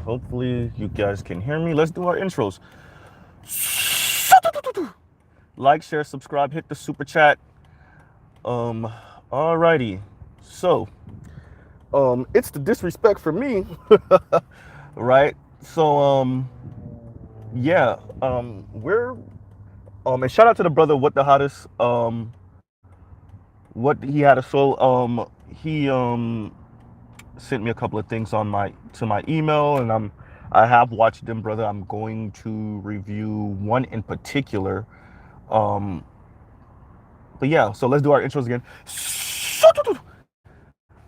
Hopefully you guys can hear me. Let's do our intros. Like, share, subscribe, hit the super chat. Alrighty. So, it's the disrespect for me, right? So, yeah, we're and shout out to the brother what the hottest what he had a so he sent me a couple of things on my email, and I have watched them, brother. I'm going to review one in particular. Um, but yeah, so let's do our intros again.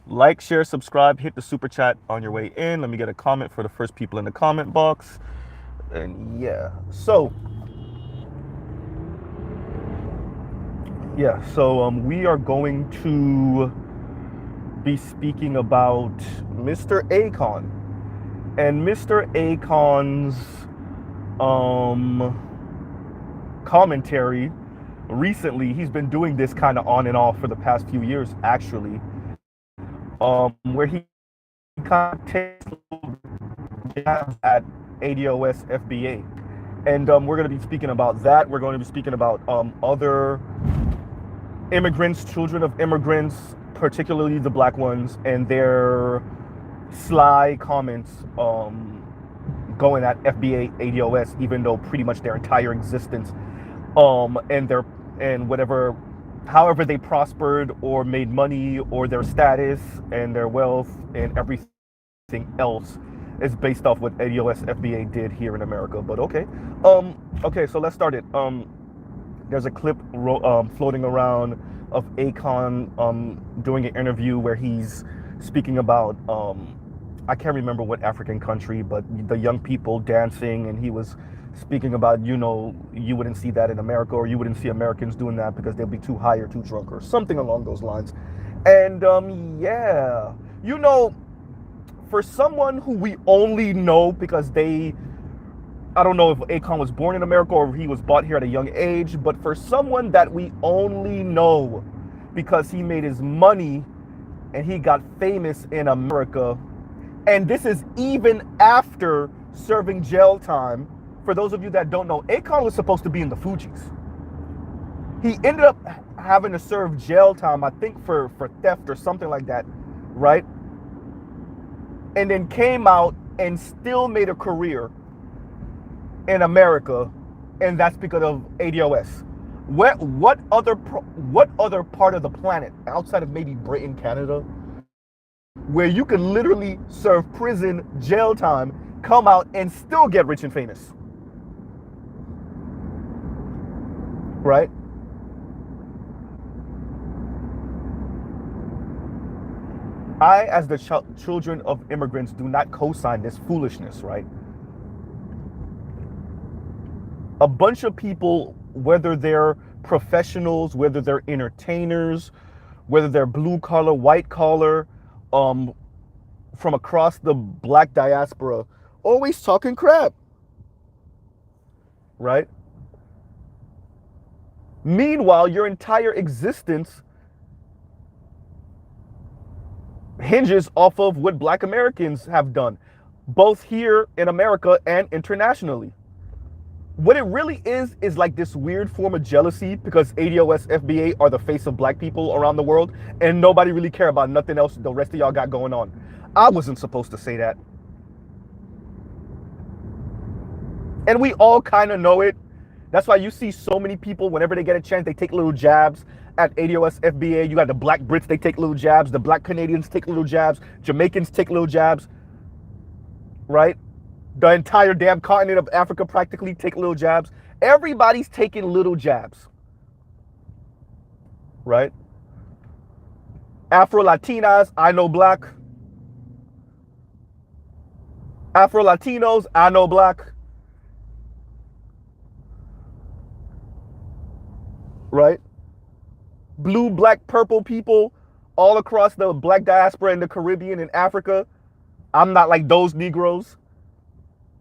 Like, share, subscribe, hit the super chat on your way in. Let me get a comment for the first people in the comment box. And yeah, so we are going to be speaking about Mr. Akon and Mr. Akon's commentary. Recently, he's been doing this kind of on and off for the past few years, actually, where he kind of takes jabs at ADOS FBA. And we're going to be speaking about that. We're going to be speaking about other immigrants, children of immigrants, particularly the black ones, and their sly comments going at FBA, ADOS, even though pretty much their entire existence and whatever, however they prospered or made money, or their status and their wealth and everything else is based off what ADOS FBA did here in America. But okay, so let's start it. There's a clip floating around of Akon doing an interview where he's speaking about I can't remember what African country, but the young people dancing, and he was speaking about, you wouldn't see that in America, or you wouldn't see Americans doing that because they'll be too high or too drunk or something along those lines. And yeah, for someone who we only know because I don't know if Akon was born in America or if he was bought here at a young age, but for someone that we only know because he made his money and he got famous in America, and this is even after serving jail time. For those of you that don't know, Akon was supposed to be in the Fugees. He ended up having to serve jail time, I think for theft or something like that, right? And then came out and still made a career in America, and that's because of ADOS. What other part of the planet outside of maybe Britain, Canada, where you can literally serve prison, jail time, come out and still get rich and famous, right? I, as the children of immigrants, do not co-sign this foolishness, right? A bunch of people, whether they're professionals, whether they're entertainers, whether they're blue collar, white collar, from across the black diaspora, always talking crap, right? Meanwhile, your entire existence hinges off of what black Americans have done, both here in America and internationally. What it really is like this weird form of jealousy because ADOS FBA are the face of black people around the world, and nobody really care about nothing else the rest of y'all got going on. I wasn't supposed to say that. And we all kind of know it. That's why you see so many people, whenever they get a chance, they take little jabs at ADOS FBA. You got the black Brits, they take little jabs. The black Canadians take little jabs. Jamaicans take little jabs, right? The entire damn continent of Africa practically take little jabs. Everybody's taking little jabs, right? Afro-Latinas, I know black. Afro-Latinos, I know black. Right? Blue, black, purple people all across the black diaspora in the Caribbean and Africa. I'm not like those Negroes.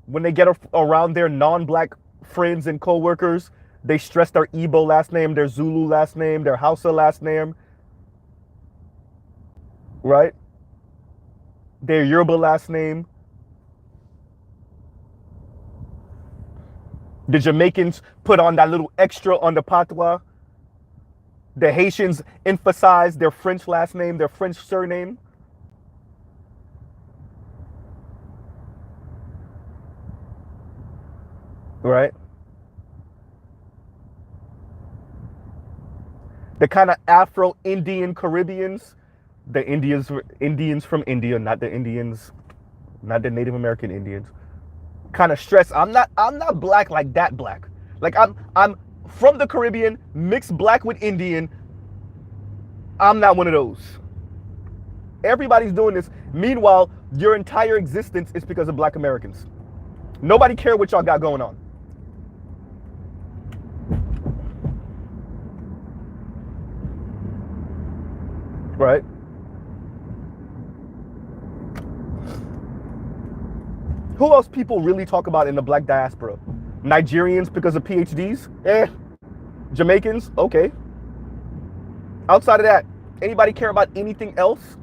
When they get around their non-black friends and co-workers, they stress their Igbo last name, their Zulu last name, their Hausa last name, right? Their Yoruba last name. The Jamaicans put on that little extra on the patois. The Haitians emphasize their French last name, their French surname. Right? The kind of Afro-Indian Caribbeans, the Indians from India, not the Indians, not the Native American Indians. Kind of stress. I'm not black like that black. Like I'm from the Caribbean, mixed black with Indian. I'm not one of those. Everybody's doing this. Meanwhile, your entire existence is because of black Americans. Nobody care what y'all got going on. Right? Who else people really talk about in the black diaspora? Nigerians because of PhDs? Jamaicans? Okay. Outside of that, anybody care about anything else?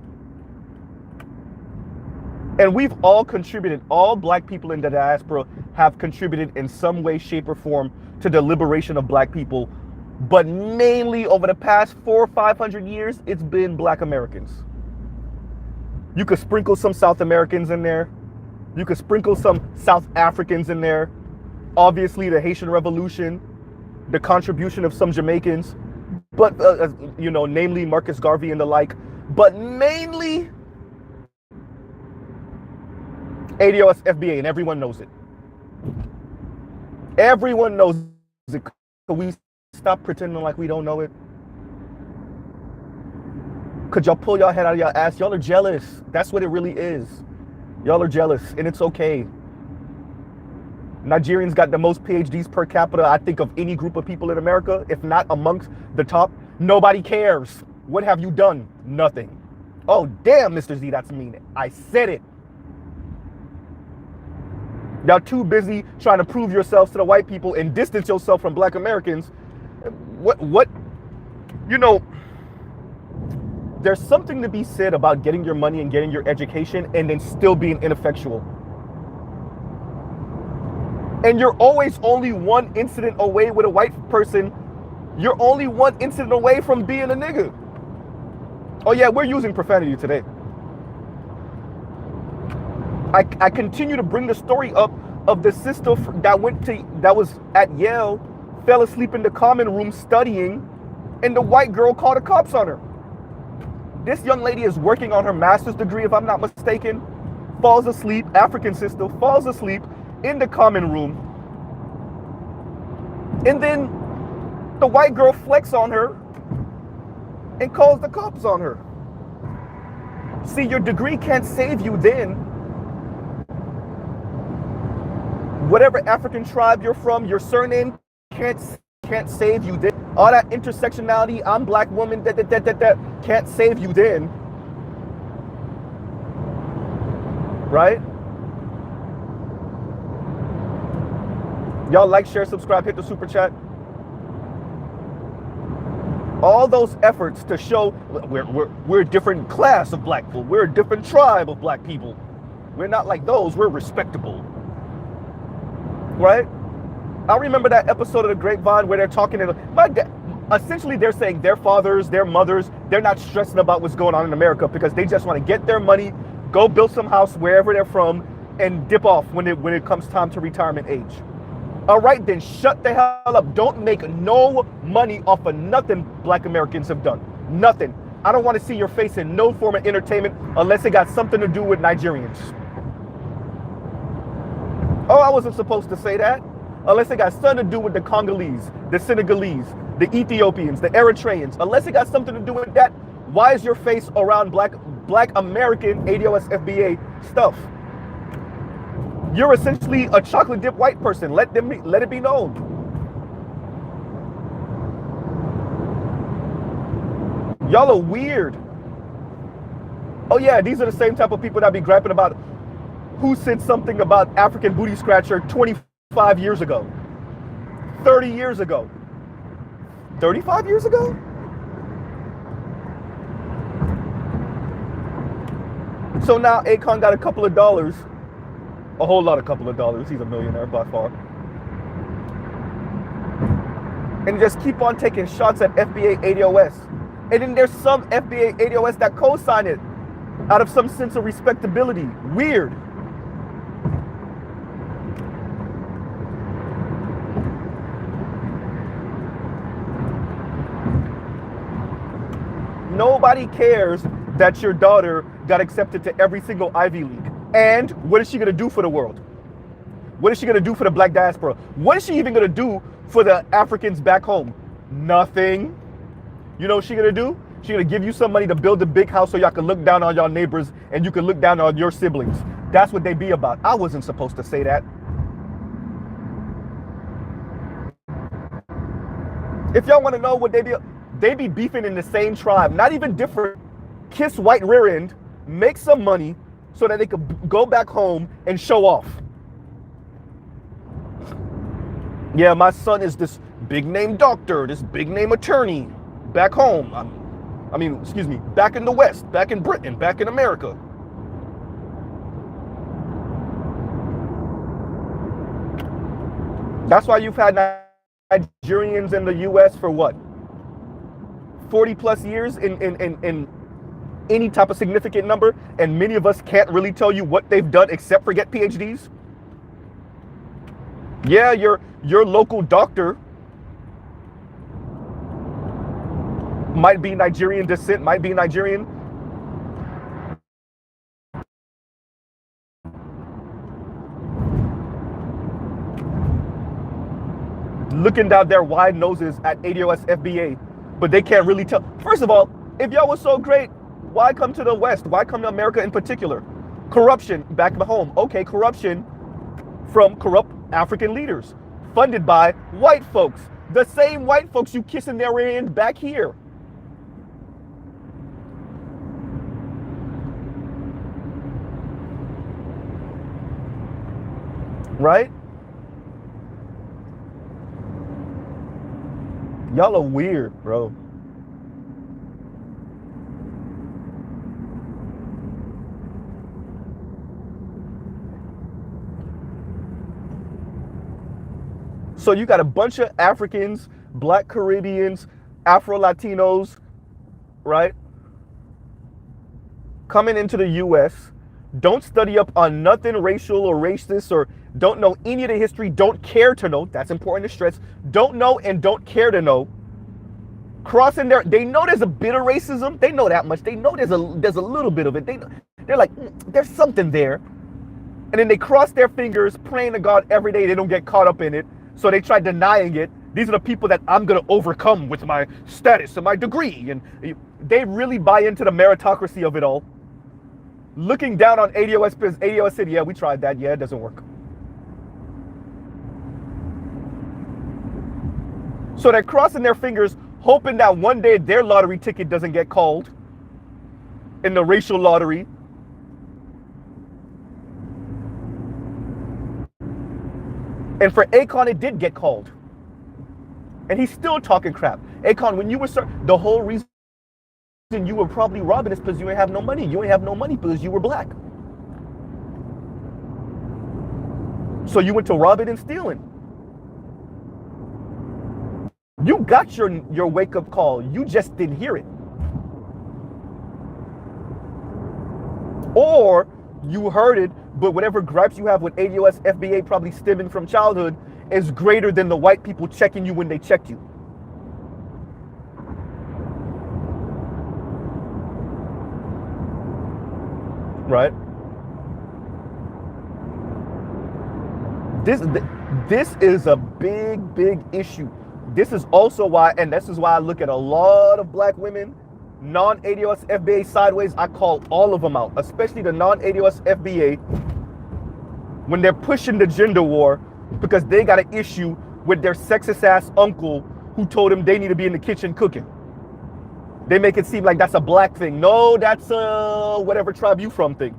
And we've all contributed, all black people in the diaspora have contributed in some way, shape, or form to the liberation of black people. But mainly over the past 400 or 500 years, it's been black Americans. You could sprinkle some South Americans in there. You could sprinkle some South Africans in there. Obviously, the Haitian Revolution, the contribution of some Jamaicans, but namely Marcus Garvey and the like. But mainly ADOS, FBA, and everyone knows it. Everyone knows it. Can we stop pretending like we don't know it? Could y'all pull y'all head out of your ass? Y'all are jealous. That's what it really is. Y'all are jealous, and it's okay. Nigerians got the most PhDs per capita, I think, of any group of people in America, if not amongst the top. Nobody cares. What have you done? Nothing. Oh, damn, Mr. Z, that's mean. I said it. Y'all too busy trying to prove yourselves to the white people and distance yourself from black Americans. There's something to be said about getting your money and getting your education and then still being ineffectual. And you're always only one incident away with a white person. You're only one incident away from being a nigga. Oh yeah, we're using profanity today. I continue to bring the story up of the sister that was at Yale, fell asleep in the common room studying, and the white girl called the cops on her. This young lady is working on her master's degree, if I'm not mistaken, falls asleep, African sister, falls asleep in the common room. And then the white girl flex on her and calls the cops on her. See, your degree can't save you then. Whatever African tribe you're from, your surname can't save you then. All that intersectionality, I'm black woman, that can't save you then. Right? Y'all like, share, subscribe, hit the super chat. All those efforts to show we're a different class of black people. We're a different tribe of black people. We're not like those. We're respectable. Right? I remember that episode of The Grapevine where they're talking to essentially they're saying their fathers, their mothers, they're not stressing about what's going on in America because they just want to get their money, go build some house wherever they're from, and dip off when it comes time to retirement age. All right, then shut the hell up. Don't make no money off of nothing black Americans have done. Nothing. I don't want to see your face in no form of entertainment unless it got something to do with Nigerians. Oh, I wasn't supposed to say that. Unless it got something to do with the Congolese, the Senegalese, the Ethiopians, the Eritreans. Unless it got something to do with that, why is your face around black American ADOS FBA stuff? You're essentially a chocolate dip white person. Let it be known. Y'all are weird. Oh yeah, these are the same type of people that be griping about who said something about African booty scratcher 25 years ago, 30 years ago, 35 years ago? So now Akon got a couple of dollars, a whole lot of couple of dollars. He's a millionaire by far. and just keep on taking shots at FBA ADOS. And then there's some FBA ADOS that co-sign it out of some sense of respectability. Weird. Nobody cares that your daughter got accepted to every single Ivy League. And what is she going to do for the world? What is she going to do for the black diaspora? What is she even going to do for the Africans back home? Nothing. You know what she's going to do? She's going to give you some money to build a big house so y'all can look down on your neighbors and you can look down on your siblings. That's what they be about. I wasn't supposed to say that. If y'all want to know what they be beefing in the same tribe, not even different. Kiss white rear end, make some money so that they could go back home and show off. Yeah, my son is this big name doctor, this big name attorney back home. Back in the West, back in Britain, back in America. That's why you've had Nigerians in the US for what? 40 plus years in any type of significant number, and many of us can't really tell you what they've done except for get PhDs. Yeah, your local doctor might be Nigerian descent, might be Nigerian. Looking down their wide noses at ADOS FBA, but they can't really tell. First of all, if y'all was so great, why come to the West? Why come to America in particular? Corruption back home. Okay, corruption from corrupt African leaders, funded by white folks. The same white folks you kissing their rear end back here. Right? Y'all are weird, bro. So you got a bunch of Africans, Black Caribbeans, Afro-Latinos, right? Coming into the US, don't study up on nothing racial or racist, or don't know any of the history, don't care to know. That's important to stress. Don't know and don't care to know. Crossing there, they know there's a bit of racism. They know that much. They know there's a little bit of it. They're like, there's something there. And then they cross their fingers, praying to God every day they don't get caught up in it. So they try denying it. These are the people that I'm going to overcome with my status and my degree. And they really buy into the meritocracy of it all. Looking down on ADOS because ADOS said, yeah, we tried that. Yeah, it doesn't work. So they're crossing their fingers, hoping that one day their lottery ticket doesn't get called in the racial lottery. And for Akon, it did get called. And he's still talking crap. Akon, when you were the whole reason you were probably robbing is because you ain't have no money. You ain't have no money because you were black. So you went to robbing and stealing. You got your wake-up call. You just didn't hear it. Or you heard it, but whatever gripes you have with ADOS FBA probably stemming from childhood is greater than the white people checking you when they checked you. Right? This is a big issue. This is also why, and this is why I look at a lot of black women, non-ADOS FBA sideways. I call all of them out, especially the non-ADOS FBA, when they're pushing the gender war because they got an issue with their sexist ass uncle who told them they need to be in the kitchen cooking. They make it seem like that's a black thing. No, that's a whatever tribe you from thing.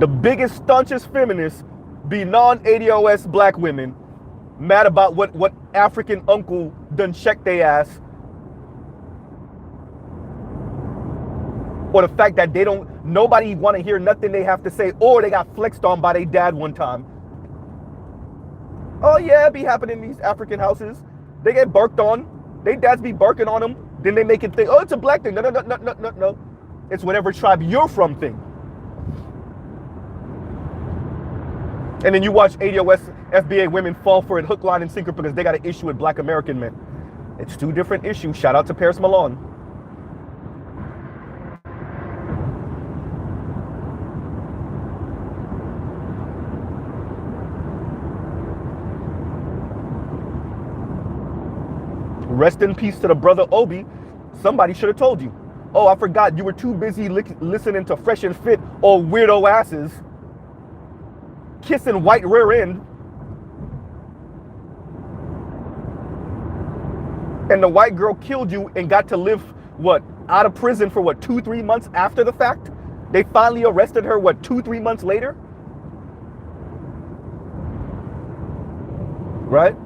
The biggest, staunchest feminists be non-ADOS black women, mad about what African uncle done checked they ass. or the fact that nobody want to hear nothing they have to say, or they got flexed on by their dad one time. Oh yeah, it be happening in these African houses. They get barked on. They dads be barking on them. Then they make it think, oh, it's a black thing. No, no, no, no, no, no, no. It's whatever tribe you're from thing. And then you watch ADOS, FBA women fall for it hook, line, and sinker because they got an issue with black American men. It's two different issues. Shout out to Paris Malone. Rest in peace to the brother Obi. Somebody should have told you. Oh, I forgot you were too busy listening to Fresh and Fit or weirdo asses kissing white rear end. And the white girl killed you and got to live, what, out of prison for what, 2-3 months after the fact? They finally arrested her, what, 2-3 months later? Right?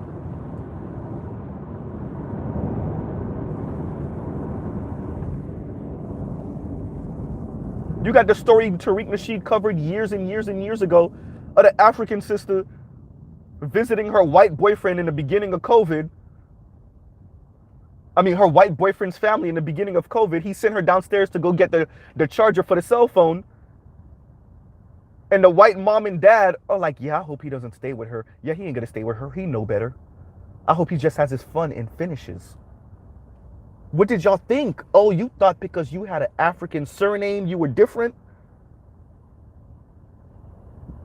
You got the story Tariq Nasheed covered years and years and years ago of the African sister visiting her white boyfriend in the beginning of COVID. I mean, her white boyfriend's family in the beginning of COVID. He sent her downstairs to go get the charger for the cell phone. And the white mom and dad are like, yeah, I hope he doesn't stay with her. Yeah, he ain't gonna stay with her. He know better. I hope he just has his fun and finishes. What did y'all think? Oh, you thought because you had an African surname, you were different?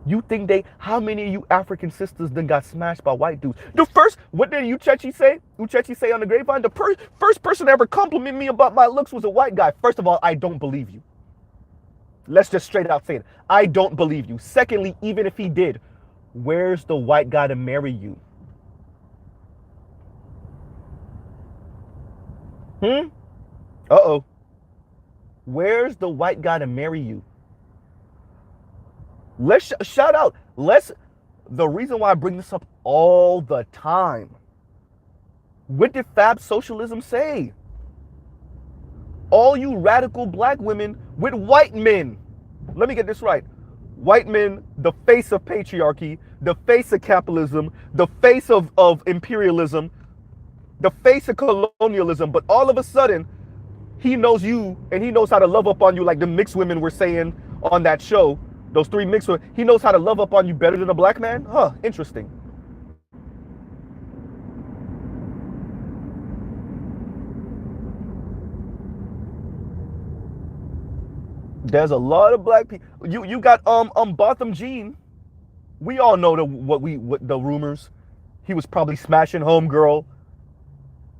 You think how many of you African sisters then got smashed by white dudes? The first, what did Uchechi say? Uchechi say on the grapevine? The first person to ever compliment me about my looks was a white guy. First of all, I don't believe you. Let's just straight out say it. I don't believe you. Secondly, even if he did, where's the white guy to marry you? Uh-oh. Where's the white guy to marry you? Let's shout out. The reason why I bring this up all the time. What did Fab Socialism say? All you radical black women with white men. Let me get this right. White men, the face of patriarchy, the face of capitalism, the face of imperialism, the face of colonialism, but all of a sudden, he knows you and he knows how to love up on you like the mixed women were saying on that show. Those 3 mixed women. He knows how to love up on you better than a black man? Huh, interesting. There's a lot of black people. You got Botham Jean. We all know what the rumors. He was probably smashing homegirl.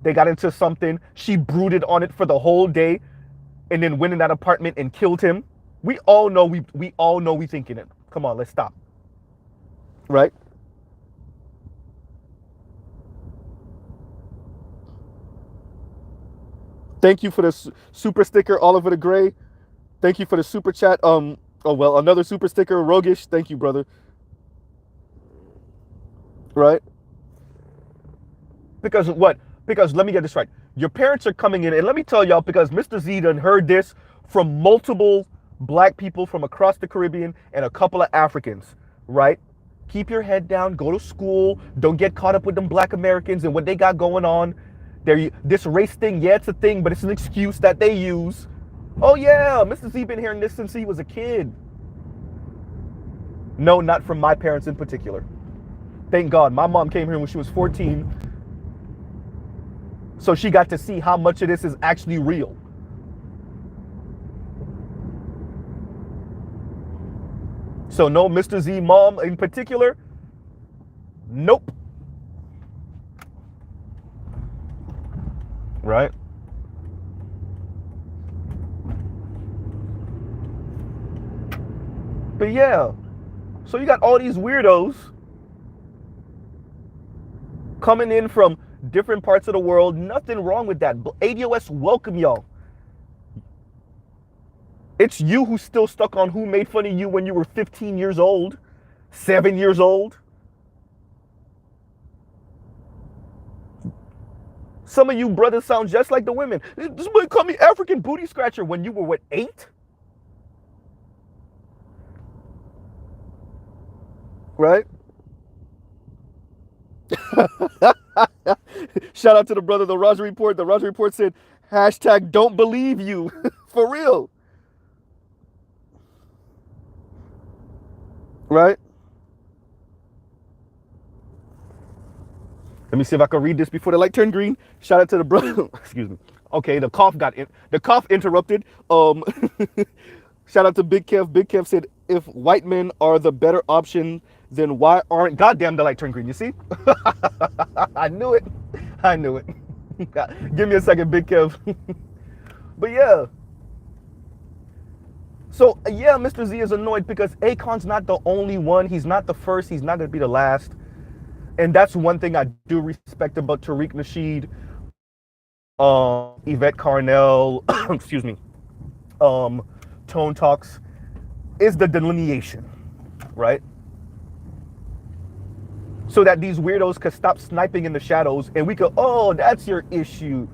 They got into something. She brooded on it for the whole day, and then went in that apartment and killed him. We all know we thinking it. Come on, let's stop. Right? Thank you for the super sticker, Oliver the Gray. Thank you for the super chat. Oh well, another super sticker, Rogish. Thank you, brother. Right? Because what? Because let me get this right. Your parents are coming in, and let me tell y'all, because Mr. Z done heard this from multiple black people from across the Caribbean and a couple of Africans, right? Keep your head down, go to school, don't get caught up with them black Americans and what they got going on. This race thing, yeah, it's a thing, but it's an excuse that they use. Oh yeah, Mr. Z been hearing this since he was a kid. No, not from my parents in particular. Thank God, my mom came here when she was 14. So she got to see how much of this is actually real. So no Mr. Z mom in particular? Nope. Right? But yeah, so you got all these weirdos coming in from different parts of the world. Nothing wrong with that. ADOS welcome y'all. It's you who's still stuck on who made fun of you when you were 15 years old, 7 years old. Some of you brothers sound just like the women. This boy called me African booty scratcher when you were, what, 8? Right? Shout out to the brother, the Roger Report. The Roger Report said, hashtag don't believe you. For real. Right? Let me see if I can read this before the light turned green. Shout out to the brother. Excuse me. Okay, the cough interrupted. Shout out to Big Kev. Big Kev said, if white men are the better option, then why aren't... Goddamn, the light turned green. You see? I knew it. I knew it. Give me a second, Big Kev. But yeah. So yeah, Mr. Z is annoyed because Akon's not the only one. He's not the first. He's not going to be the last. And that's one thing I do respect about Tariq Nasheed, Yvette Carnell, excuse me, Tone Talks, is the delineation, right? So that these weirdos could stop sniping in the shadows and we could, oh, that's your issue.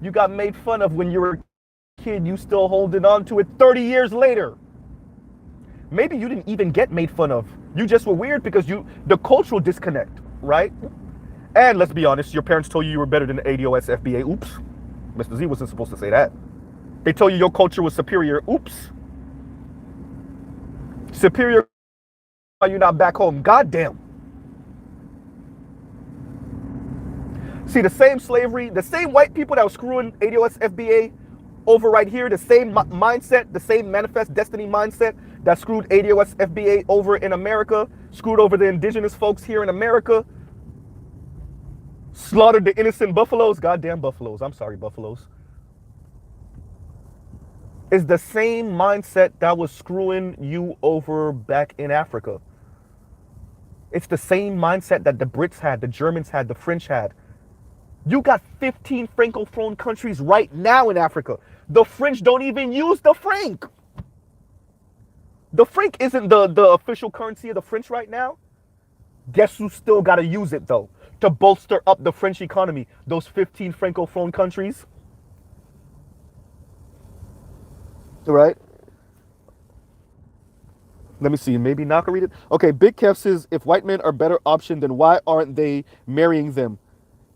You got made fun of when you were a kid, you still holding on to it 30 years later. Maybe you didn't even get made fun of. You just were weird because the cultural disconnect, right? And let's be honest, your parents told you were better than the ADOS FBA. Oops. Mr. Z wasn't supposed to say that. They told you your culture was superior. Oops. Superior, why you're not back home? Goddamn. See, the same slavery, the same white people that were screwing ADOS FBA over right here, the same mindset, the same manifest destiny mindset that screwed ADOS FBA over in America, screwed over the indigenous folks here in America, slaughtered the innocent buffaloes, goddamn buffaloes, I'm sorry, buffaloes, is the same mindset that was screwing you over back in Africa. It's the same mindset that the Brits had, the Germans had, the French had. You got 15 Francophone countries right now in Africa. The French don't even use the franc. The franc isn't the official currency of the French right now. Guess who still got to use it, though, to bolster up the French economy? Those 15 Francophone countries. Right? Let me see. Maybe not read it. Okay, Big Kev says, if white men are a better option, then why aren't they marrying them?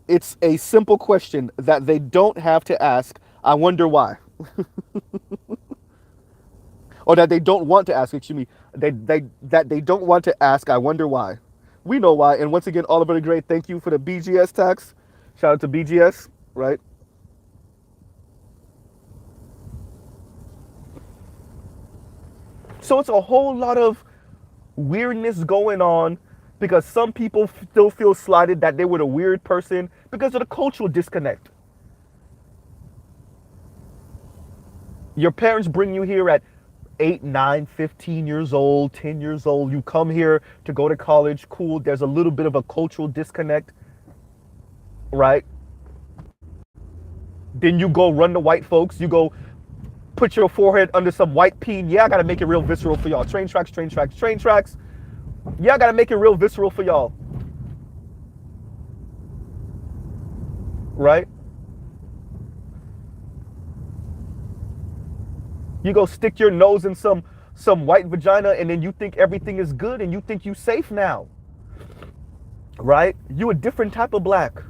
It's a simple question that they don't have to ask. I wonder why. Or that they don't want to ask, excuse me. That they don't want to ask. I wonder why. We know why. And once again, Oliver the Great, thank you for the BGS tax. Shout out to BGS, right? So it's a whole lot of weirdness going on because some people still feel slighted that they were the weird person because of the cultural disconnect. Your parents bring you here at 8, 9, 15 years old, 10 years old. You come here to go to college. Cool. There's a little bit of a cultural disconnect, right? Then you go run the white folks. You go put your forehead under some white peen. Yeah, I got to make it real visceral for y'all. Train tracks, train tracks, train tracks. Yeah, I got to make it real visceral for y'all. Right? You go stick your nose in some white vagina and then you think everything is good and you think you safe now. Right? You a different type of black.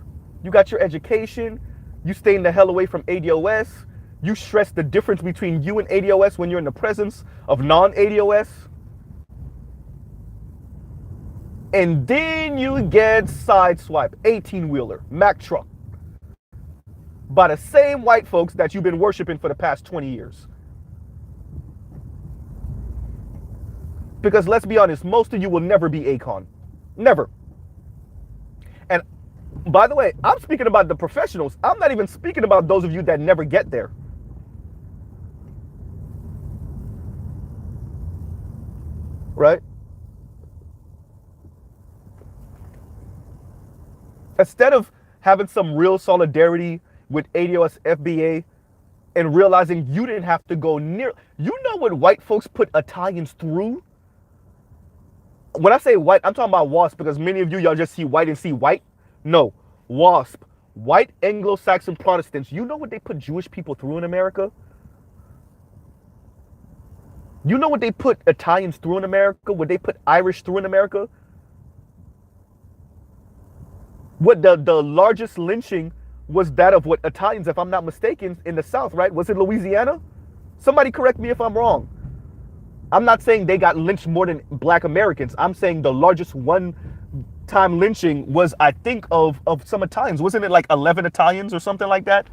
You got your education. You staying the hell away from ADOS. You stress the difference between you and ADOS when you're in the presence of non-ADOS. And then you get sideswiped, 18-wheeler, Mack truck, by the same white folks that you've been worshiping for the past 20 years. Because let's be honest, most of you will never be Akon. Never. And by the way, I'm speaking about the professionals. I'm not even speaking about those of you that never get there. Right? Instead of having some real solidarity with ADOS FBA and realizing you didn't have to go near, you know what white folks put Italians through? When I say white, I'm talking about WASP because many of you, y'all just see white and see white. No, WASP, white Anglo-Saxon Protestants. You know what they put Jewish people through in America? You know what they put Italians through in America? What they put Irish through in America? What the largest lynching was that of what Italians, if I'm not mistaken, in the South, right? Was it Louisiana? Somebody correct me if I'm wrong. I'm not saying they got lynched more than black Americans. I'm saying the largest one-time lynching was, I think, of some Italians. Wasn't it like 11 Italians or something like that?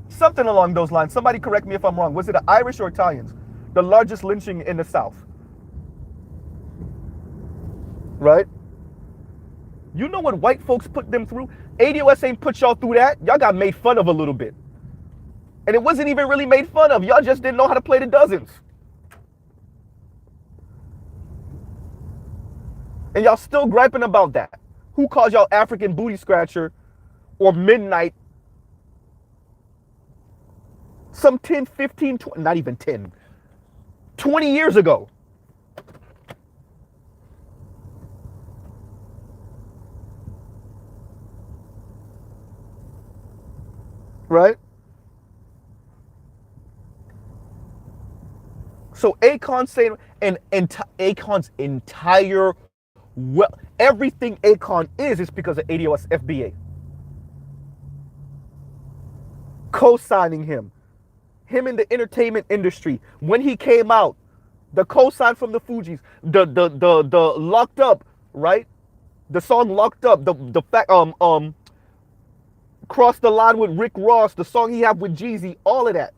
Something along those lines. Somebody correct me if I'm wrong. Was it the Irish or Italians? The largest lynching in the South. Right? You know what white folks put them through? ADOS ain't put y'all through that. Y'all got made fun of a little bit. And it wasn't even really made fun of. Y'all just didn't know how to play the dozens. And y'all still griping about that. Who calls y'all African booty scratcher or midnight? Some 10, 15, 20, not even 10, 20 years ago. Right? So Akon saying, and Akon's entire, well, everything Akon is because of ADOS FBA. Co-signing him in the entertainment industry. When he came out, the co-sign from the Fugees, the Locked Up, right? The song Locked Up, the fact, Cross the Line with Rick Ross, the song he had with Jeezy, all of that.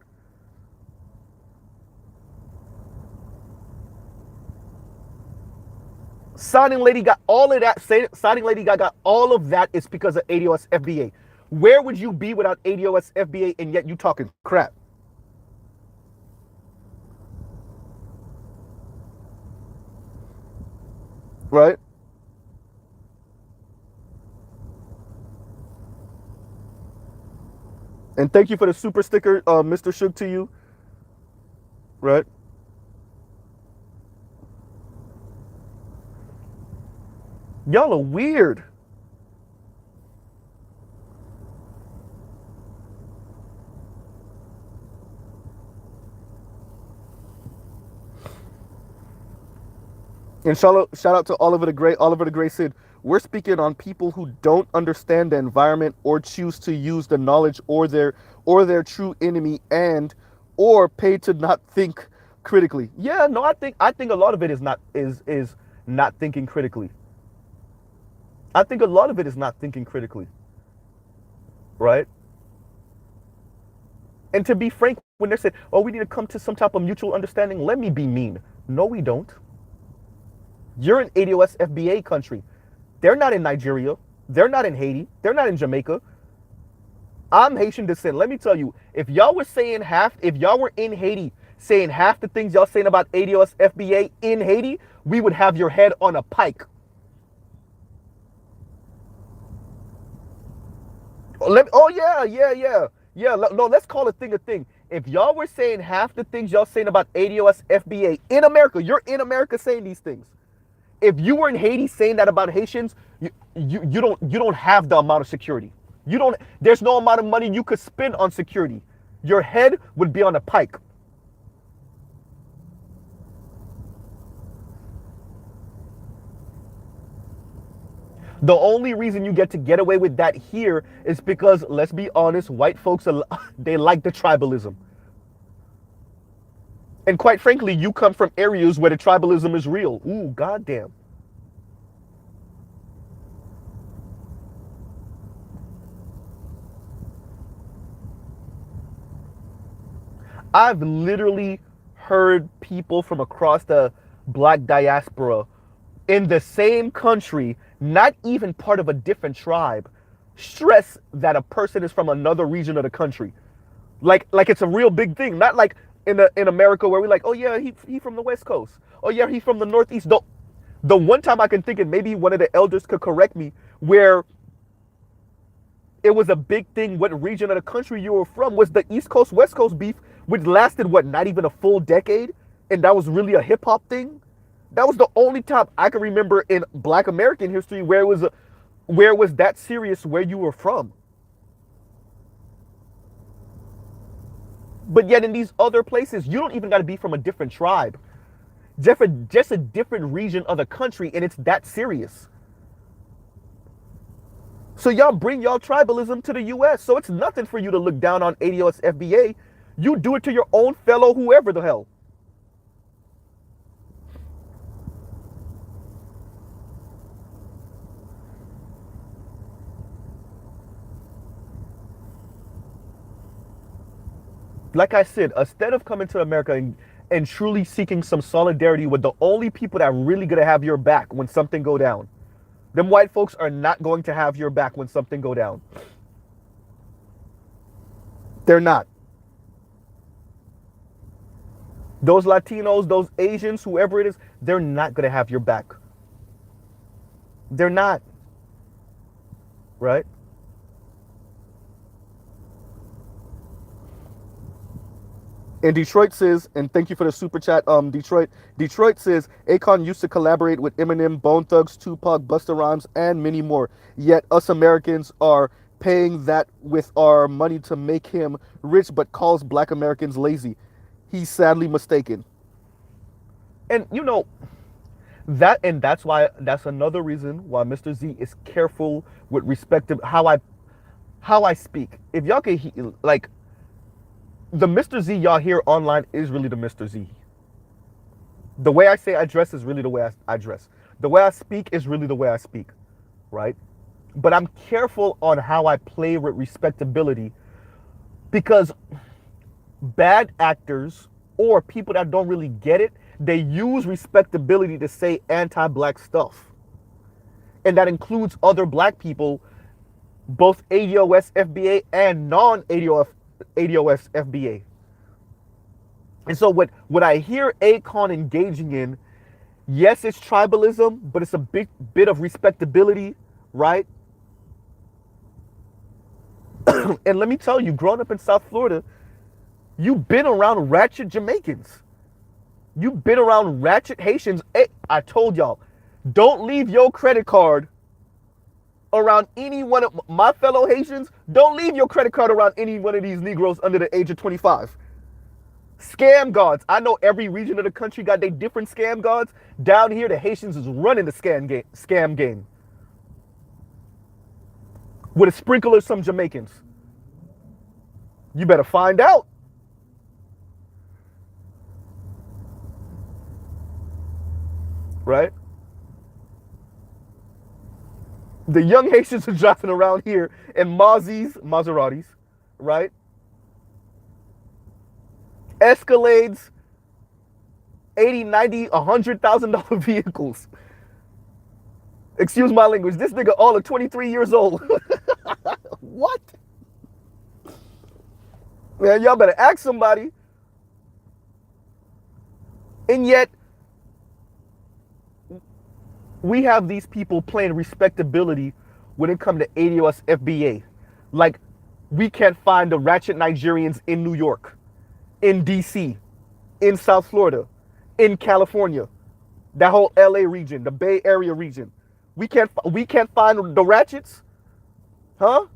Signing Lady got all of that. Signing Lady got all of that is because of ADOS FBA. Where would you be without ADOS FBA and yet you talking crap? Right? And thank you for the super sticker, Mr. Shook to you. Right? Y'all are weird. And shout out to Oliver the Great. Oliver the Great said, we're speaking on people who don't understand the environment or choose to use the knowledge or their true enemy and or pay to not think critically. Yeah, no, I think a lot of it is not thinking critically. I think a lot of it is not thinking critically. Right? And to be frank, when they said, oh, we need to come to some type of mutual understanding, let me be mean. No, we don't. You're in ADOS FBA country. They're not in Nigeria. They're not in Haiti. They're not in Jamaica. I'm Haitian descent. Let me tell you, if y'all were in Haiti saying half the things y'all saying about ADOS FBA in Haiti, we would have your head on a pike. Yeah. No, let's call a thing a thing. If y'all were saying half the things y'all saying about ADOS FBA in America, you're in America saying these things. If you were in Haiti saying that about Haitians, you don't have the amount of security. There's no amount of money you could spend on security. Your head would be on a pike. The only reason you get away with that here is because, let's be honest, white folks, they like the tribalism. And quite frankly, you come from areas where the tribalism is real. Ooh, goddamn. I've literally heard people from across the black diaspora in the same country, not even part of a different tribe, stress that a person is from another region of the country. Like it's a real big thing. Not like in America where we're like, oh yeah, he from the West Coast. Oh yeah, he's from the Northeast. The one time I can think, and maybe one of the elders could correct me, where it was a big thing what region of the country you were from, was the East Coast, West Coast beef, which lasted, what, not even a full decade? And that was really a hip-hop thing? That was the only time I can remember in black American history where it was where was that serious where you were from? But yet in these other places, you don't even got to be from a different tribe. Just a different region of the country, and it's that serious. So y'all bring y'all tribalism to the US. So it's nothing for you to look down on ADOS FBA. You do it to your own fellow whoever the hell. Like I said, instead of coming to America and truly seeking some solidarity with the only people that are really gonna have your back when something go down. Them white folks are not going to have your back when something go down. They're not. Those Latinos, those Asians, whoever it is, they're not gonna have your back. They're not. Right? And Detroit says, and thank you for the super chat, Detroit says, Akon used to collaborate with Eminem, Bone Thugs, Tupac, Busta Rhymes, and many more. Yet us Americans are paying that with our money to make him rich, but calls black Americans lazy. He's sadly mistaken. And you know, that's another reason why Mr. Z is careful with respect to how I speak. If y'all can like, the Mr. Z y'all hear online is really the Mr. Z. The way I say I dress is really the way I dress. The way I speak is really the way I speak, right? But I'm careful on how I play with respectability, because bad actors or people that don't really get it, they use respectability to say anti-black stuff. And that includes other black people, both ADOS FBA and non-ADOS FBA. And so what I hear Akon engaging in, yes, it's tribalism, but it's a big bit of respectability, right? And let me tell you, growing up in South Florida, you've been around ratchet Jamaicans. You've been around ratchet Haitians. Hey, I told y'all, don't leave your credit card around any one of my fellow Haitians. Don't leave your credit card around any one of these Negroes under the age of 25. Scam gods. I know every region of the country got their different scam gods. Down here, the Haitians is running the scam game. With a sprinkle of some Jamaicans. You better find out. Right? The young Haitians are driving around here in Maseratis, right? Escalades, $80,000, $90,000, $100,000 vehicles. Excuse my language. This nigga all of 23 years old. What? Man, y'all better ask somebody. And yet, we have these people playing respectability when it comes to ADOS FBA. Like, we can't find the ratchet Nigerians in New York, in DC, in South Florida, in California, that whole LA region, the Bay Area region. We can't find the ratchets? Huh?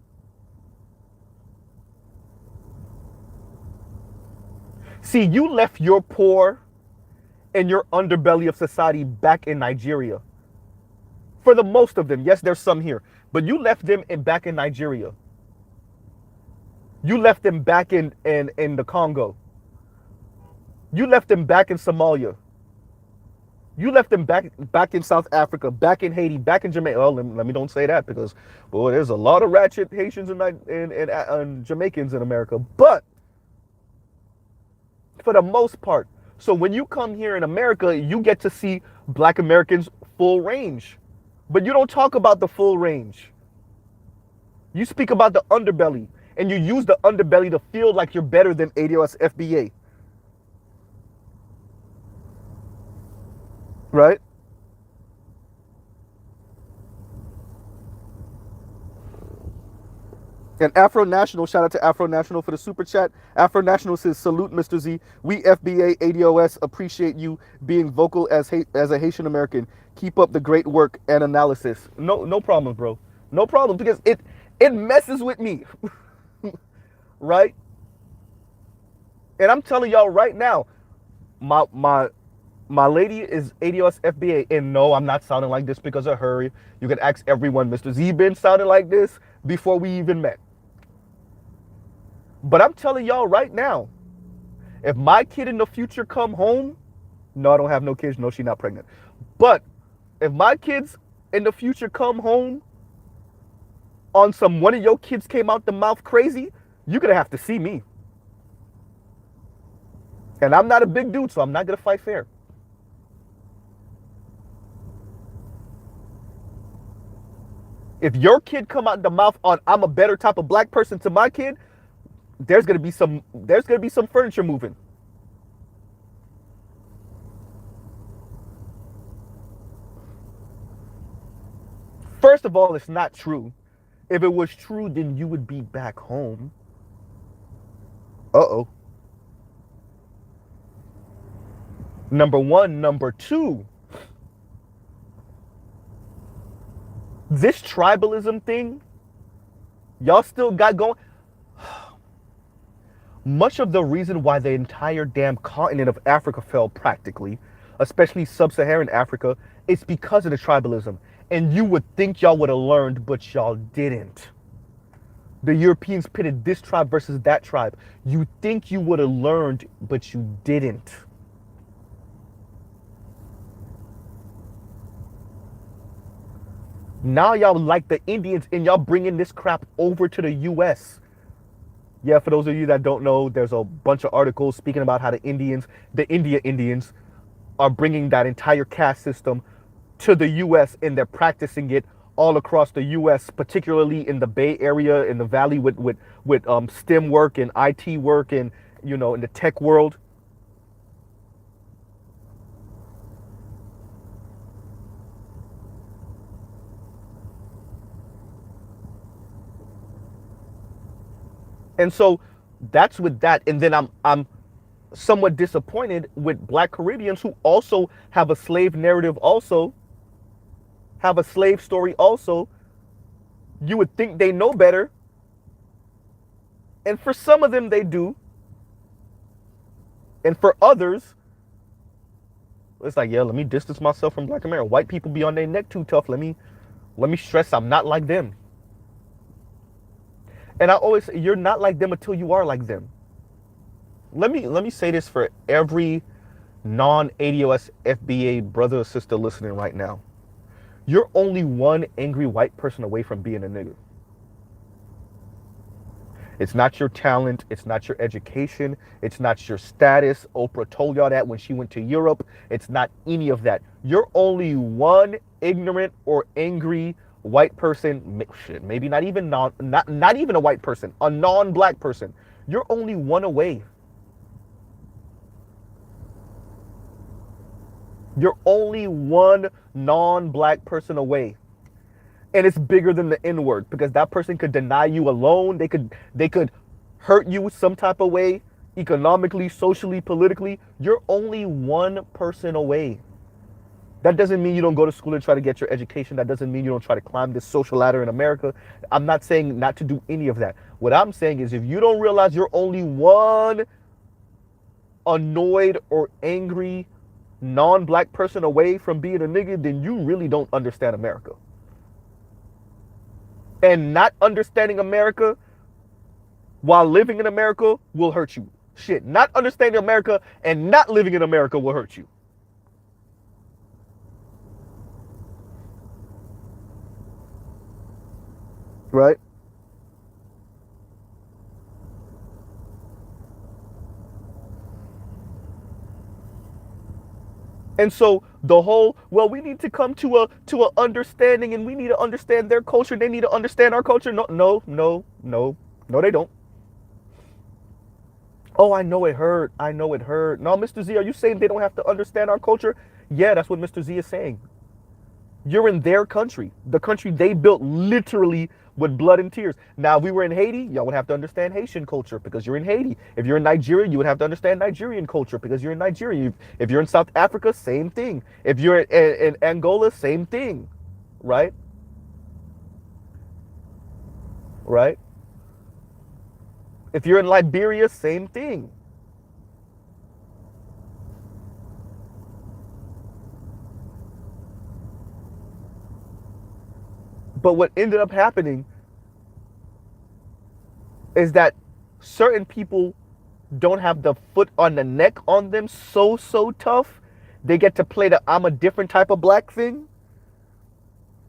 See, you left your poor and your underbelly of society back in Nigeria. For the most of them, yes, there's some here, but you left them back in Nigeria. You left them back in the Congo. You left them back in Somalia. You left them back in South Africa, back in Haiti, back in Jamaica. Oh, let me don't say that, because, boy, there's a lot of ratchet Haitians and Jamaicans in America. But for the most part, so when you come here in America, you get to see black Americans full range. But you don't talk about the full range. You speak about the underbelly, and you use the underbelly to feel like you're better than ADOS FBA. Right? And Afro National, shout out to Afro National for the super chat. Afro National says, salute Mr. Z. We FBA ADOS appreciate you being vocal as a Haitian American. Keep up the great work and analysis. No problem, bro. No problem, because it messes with me, right? And I'm telling y'all right now, my my my lady is ADOS FBA, and no, I'm not sounding like this because of her. You can ask everyone. Mr. Z been sounding like this before we even met. But I'm telling y'all right now, if my kid in the future come home, no, I don't have no kids. No, she's not pregnant. But if my kids in the future come home on some one of your kids came out the mouth crazy, you're gonna have to see me. And I'm not a big dude, so I'm not gonna fight fair. If your kid come out the mouth on I'm a better type of black person to my kid, there's gonna be some furniture moving. First of all, it's not true. If it was true, then you would be back home. Uh-oh. Number one. Number two, this tribalism thing, y'all still got going. Much of the reason why the entire damn continent of Africa fell practically, especially sub-Saharan Africa, is because of the tribalism. And you would think y'all would have learned, but y'all didn't. The Europeans pitted this tribe versus that tribe. You think you would have learned, but you didn't. Now y'all like the Indians and y'all bringing this crap over to the US. Yeah, for those of you that don't know, there's a bunch of articles speaking about how the India Indians, are bringing that entire caste system to the US, and they're practicing it all across the US, particularly in the Bay Area, in the Valley with STEM work and IT work and, in the tech world. And so that's with that. And then I'm somewhat disappointed with Black Caribbeans who also have a slave narrative, also have a slave story also. You would think they know better. And for some of them they do. And for others, it's like, yeah, let me distance myself from Black America. White people be on their neck too tough. Let me stress I'm not like them. And I always say, you're not like them until you are like them. Let me say this for every non-ADOS FBA brother or sister listening right now. You're only one angry white person away from being a nigger. It's not your talent. It's not your education. It's not your status. Oprah told y'all that when she went to Europe. It's not any of that. You're only one ignorant or angry white person. Shit, maybe not even not even a white person, a non-black person. You're only one away. You're only one non-black person away. And it's bigger than the N-word, because that person could deny you a loan. They could hurt you some type of way, economically, socially, politically. You're only one person away. That doesn't mean you don't go to school and try to get your education. That doesn't mean you don't try to climb this social ladder in America. I'm not saying not to do any of that. What I'm saying is, if you don't realize you're only one annoyed or angry non-black person away from being a nigga, then you really don't understand America. And not understanding America while living in America will hurt you. Shit, not understanding America and not living in America will hurt you. Right? And so the whole, well, we need to come to a understanding, and we need to understand their culture. They need to understand our culture. No, they don't. Oh, I know it hurt. I know it hurt. No, Mr. Z, are you saying they don't have to understand our culture? Yeah, that's what Mr. Z is saying. You're in their country, the country they built literally with blood and tears. Now, if we were in Haiti, y'all would have to understand Haitian culture because you're in Haiti. If you're in Nigeria, you would have to understand Nigerian culture because you're in Nigeria. If you're in South Africa, same thing. If you're in Angola, same thing, right? right? If you're in Liberia, same thing. But what ended up happening is that certain people don't have the foot on the neck on them so tough. They get to play the I'm a different type of black thing.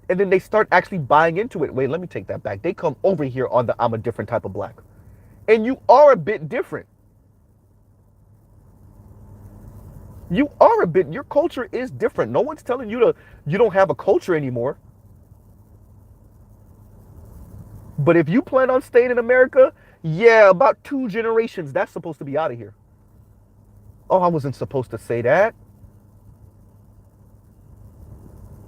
And then they start actually buying into it. Wait, let me take that back. They come over here on the I'm a different type of black. And you are a bit different. You are a bit, your culture is different. No one's telling you you don't have a culture anymore. But if you plan on staying in America, yeah, about 2 generations, that's supposed to be out of here. Oh, I wasn't supposed to say that.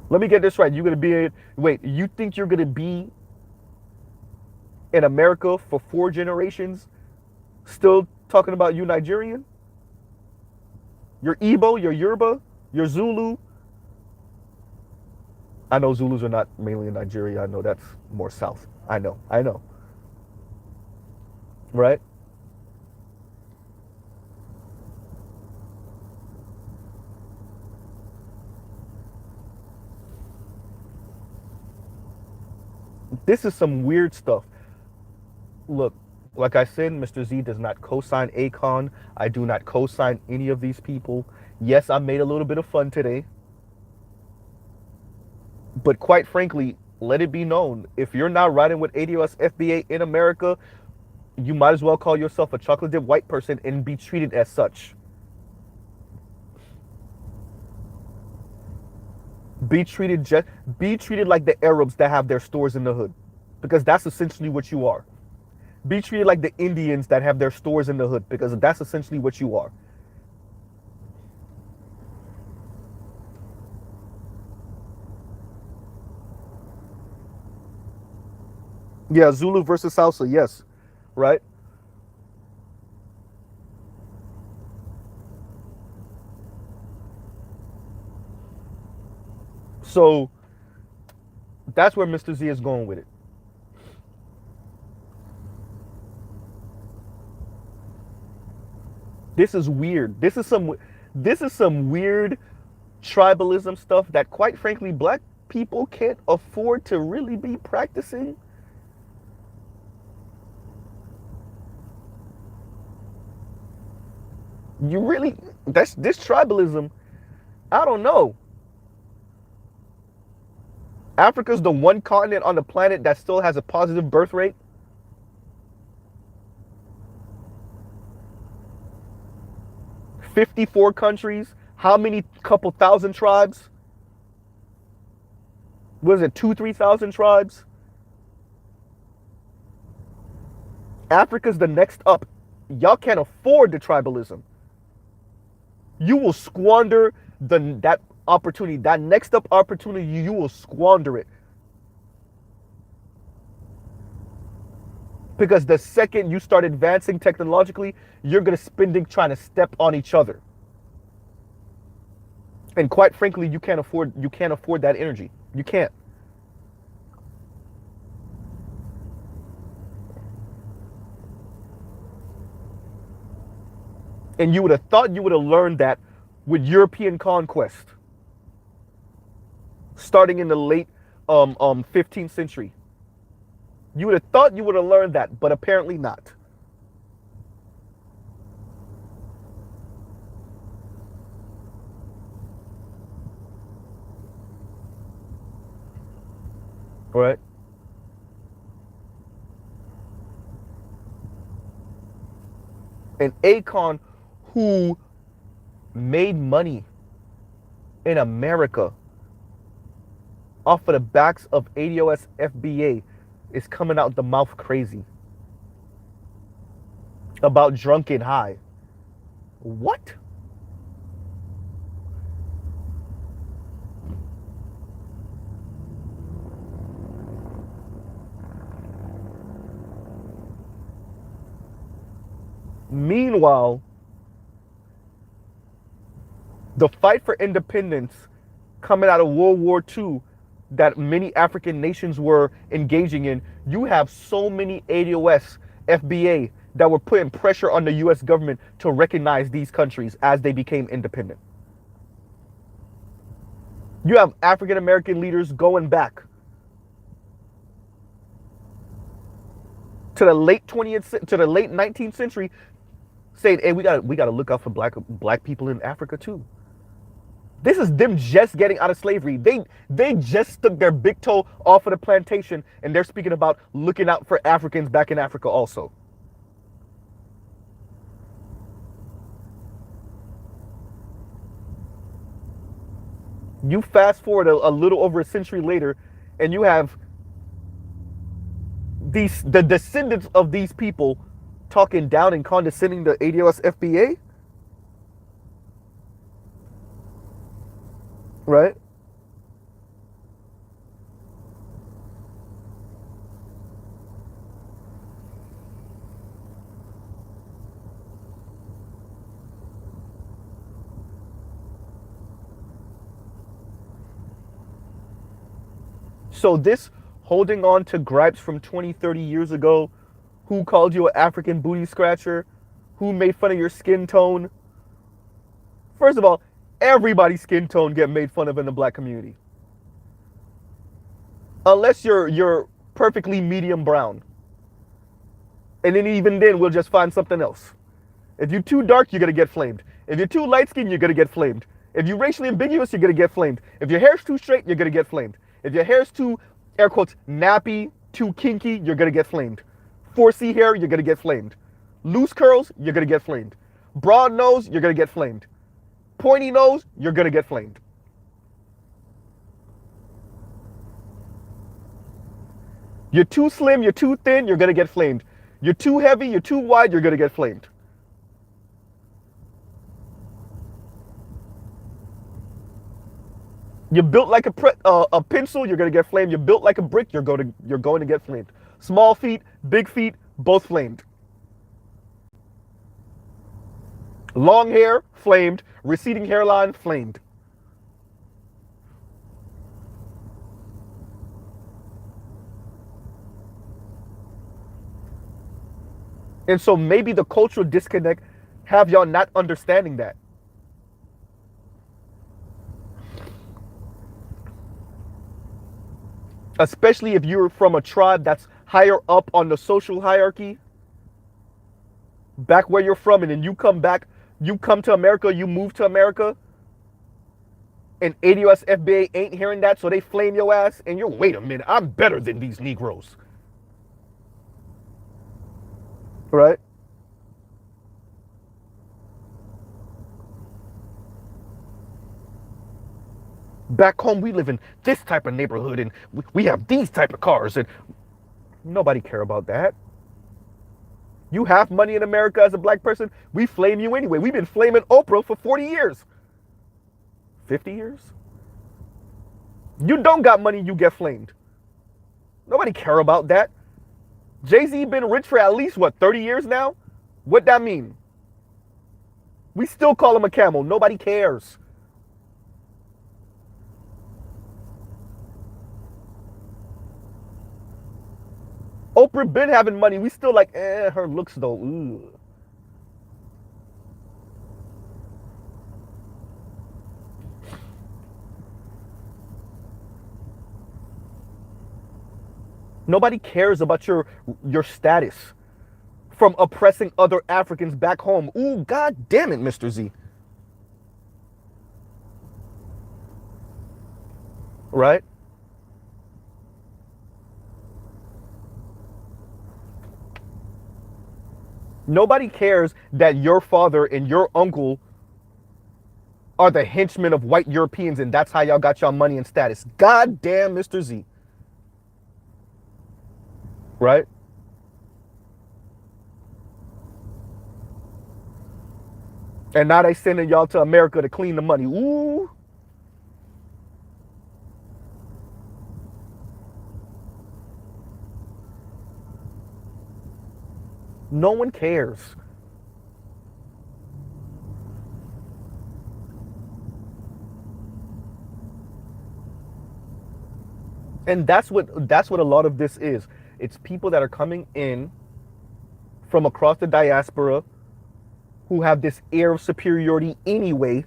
Let me get this right. You're going to be, wait, you think you're going to be in America for 4 generations still talking about you Nigerian? You're Igbo, you're Yoruba, you're Zulu. I know Zulus are not mainly in Nigeria. I know that's more south. I know. Right? This is some weird stuff. Look, like I said, Mr. Z does not co-sign Akon. I do not co-sign any of these people. Yes, I made a little bit of fun today. But quite frankly, let it be known, if you're not riding with ADOS FBA in America, you might as well call yourself a chocolate dip white person and be treated as such. Be treated like the Arabs that have their stores in the hood, because that's essentially what you are. Be treated like the Indians that have their stores in the hood, because that's essentially what you are. Yeah, Zulu versus Salsa, yes. Right? So that's where Mr. Z is going with it. This is weird. This is some weird tribalism stuff that quite frankly black people can't afford to really be practicing. You really, that's this tribalism, I don't know. Africa's the one continent on the planet that still has a positive birth rate. 54 countries. How many couple thousand tribes? Was it 3,000 tribes? Africa's the next up. Y'all can't afford the tribalism. You will squander that opportunity, that next up opportunity, you will squander it. Because the second you start advancing technologically, you're going to spending trying to step on each other. And quite frankly, you can't afford that energy. You can't. And you would have thought you would have learned that with European conquest, starting in the late 15th century. You would have thought you would have learned that, but apparently not. All right. And Akon, who made money in America off of the backs of ADOS FBA, is coming out the mouth crazy about drunken high. What? Meanwhile, the fight for independence coming out of World War II, that many African nations were engaging in, you have so many ADOS, FBA that were putting pressure on the US government to recognize these countries as they became independent. You have African American leaders going back to the late 20th to the late 19th century saying, hey, we got to look out for black people in Africa too. This is them just getting out of slavery. They just stuck their big toe off of the plantation, and they're speaking about looking out for Africans back in Africa also. You fast forward a little over a century later, and you have the descendants of these people talking down and condescending to ADOS FBA, right? So this holding on to gripes from 20, 30 years ago, who called you an African booty scratcher, who made fun of your skin tone. First of all, everybody's skin tone get made fun of in the black community. Unless you're perfectly medium brown. And then even then we'll just find something else. If you're too dark, you're gonna get flamed. If you're too light skinned, you're gonna get flamed. If you're racially ambiguous, you're gonna get flamed. If your hair's too straight, you're gonna get flamed. If your hair's too, air quotes, nappy, too kinky, you're gonna get flamed. 4C hair, you're gonna get flamed. Loose curls, you're gonna get flamed. Broad nose, you're gonna get flamed. Pointy nose, you're gonna get flamed. You're too slim, you're too thin, you're gonna get flamed. You're too heavy, you're too wide, you're gonna get flamed. You're built like a pencil, you're gonna get flamed. You're built like a brick, you're going to get flamed. Small feet, big feet, both flamed. Long hair, flamed. Receding hairline, flamed. And so maybe the cultural disconnect have y'all not understanding that. Especially if you're from a tribe that's higher up on the social hierarchy, back where you're from, and then you come back, you come to America, you move to America, and ADOS FBA ain't hearing that, so they flame your ass, and you're, wait a minute, I'm better than these Negroes. Right? Back home, we live in this type of neighborhood, and we have these type of cars, and nobody care about that. You have money in America as a black person, we flame you anyway. We've been flaming Oprah for 40 years. 50 years? You don't got money, you get flamed. Nobody care about that. Jay-Z been rich for at least, what, 30 years now? What that mean? We still call him a camel. Nobody cares. Oprah been having money. We still like, her looks though. Ooh. Nobody cares about your status from oppressing other Africans back home. Ooh, God damn it, Mr. Z. Right? Nobody cares that your father and your uncle are the henchmen of white Europeans, and that's how y'all got y'all money and status. God damn, Mr. Z. Right? And now they sending y'all to America to clean the money. Ooh. No one cares. And that's what a lot of this is. It's people that are coming in from across the diaspora who have this air of superiority anyway.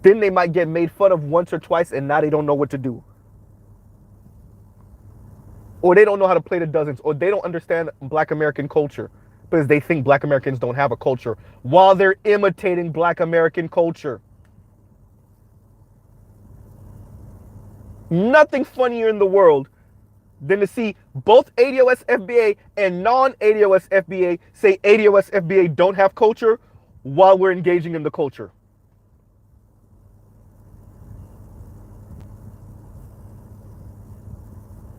Then they might get made fun of once or twice and now they don't know what to do. Or they don't know how to play the dozens, or they don't understand Black American culture because they think Black Americans don't have a culture while they're imitating Black American culture. Nothing funnier in the world than to see both ADOS FBA and non-ADOS FBA say ADOS FBA don't have culture while we're engaging in the culture.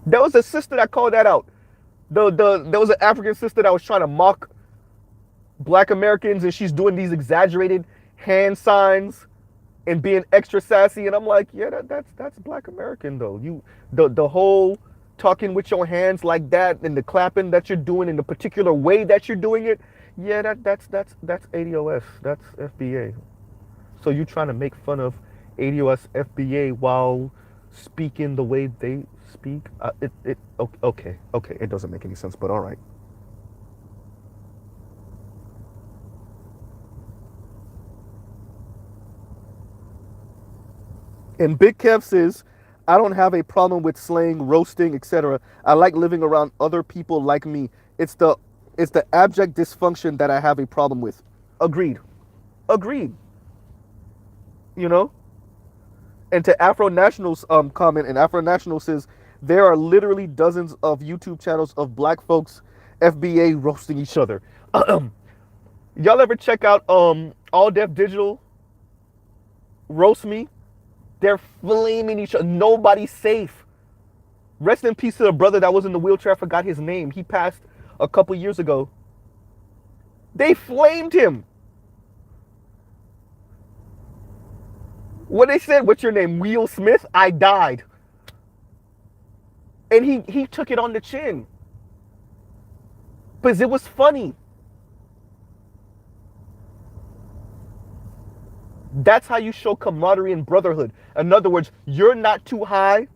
There was a sister that called that out. There was an African sister that was trying to mock Black Americans, and she's doing these exaggerated hand signs and being extra sassy. And I'm like, yeah, that's Black American though. The whole talking with your hands like that and the clapping that you're doing in the particular way that you're doing it, yeah, that's ADOS, that's FBA. So you trying to make fun of ADOS FBA while speaking the way they speak? Okay, it doesn't make any sense, but all right. And Big Kev says, I don't have a problem with slaying, roasting, etc. I like living around other people like me. It's the abject dysfunction that I have a problem with. Agreed. Agreed. You know? And to Afro National's comment, and Afro National says, there are literally dozens of YouTube channels of black folks FBA roasting each other. Y'all ever check out All Def Digital roast me? They're flaming each other. Nobody's safe. Rest in peace to the brother that was in the wheelchair. I forgot his name. He passed a couple years ago. They flamed him. What they said, what's your name? Will Smith? I died. And he took it on the chin. Because it was funny. That's how you show camaraderie and brotherhood. In other words, you're not too high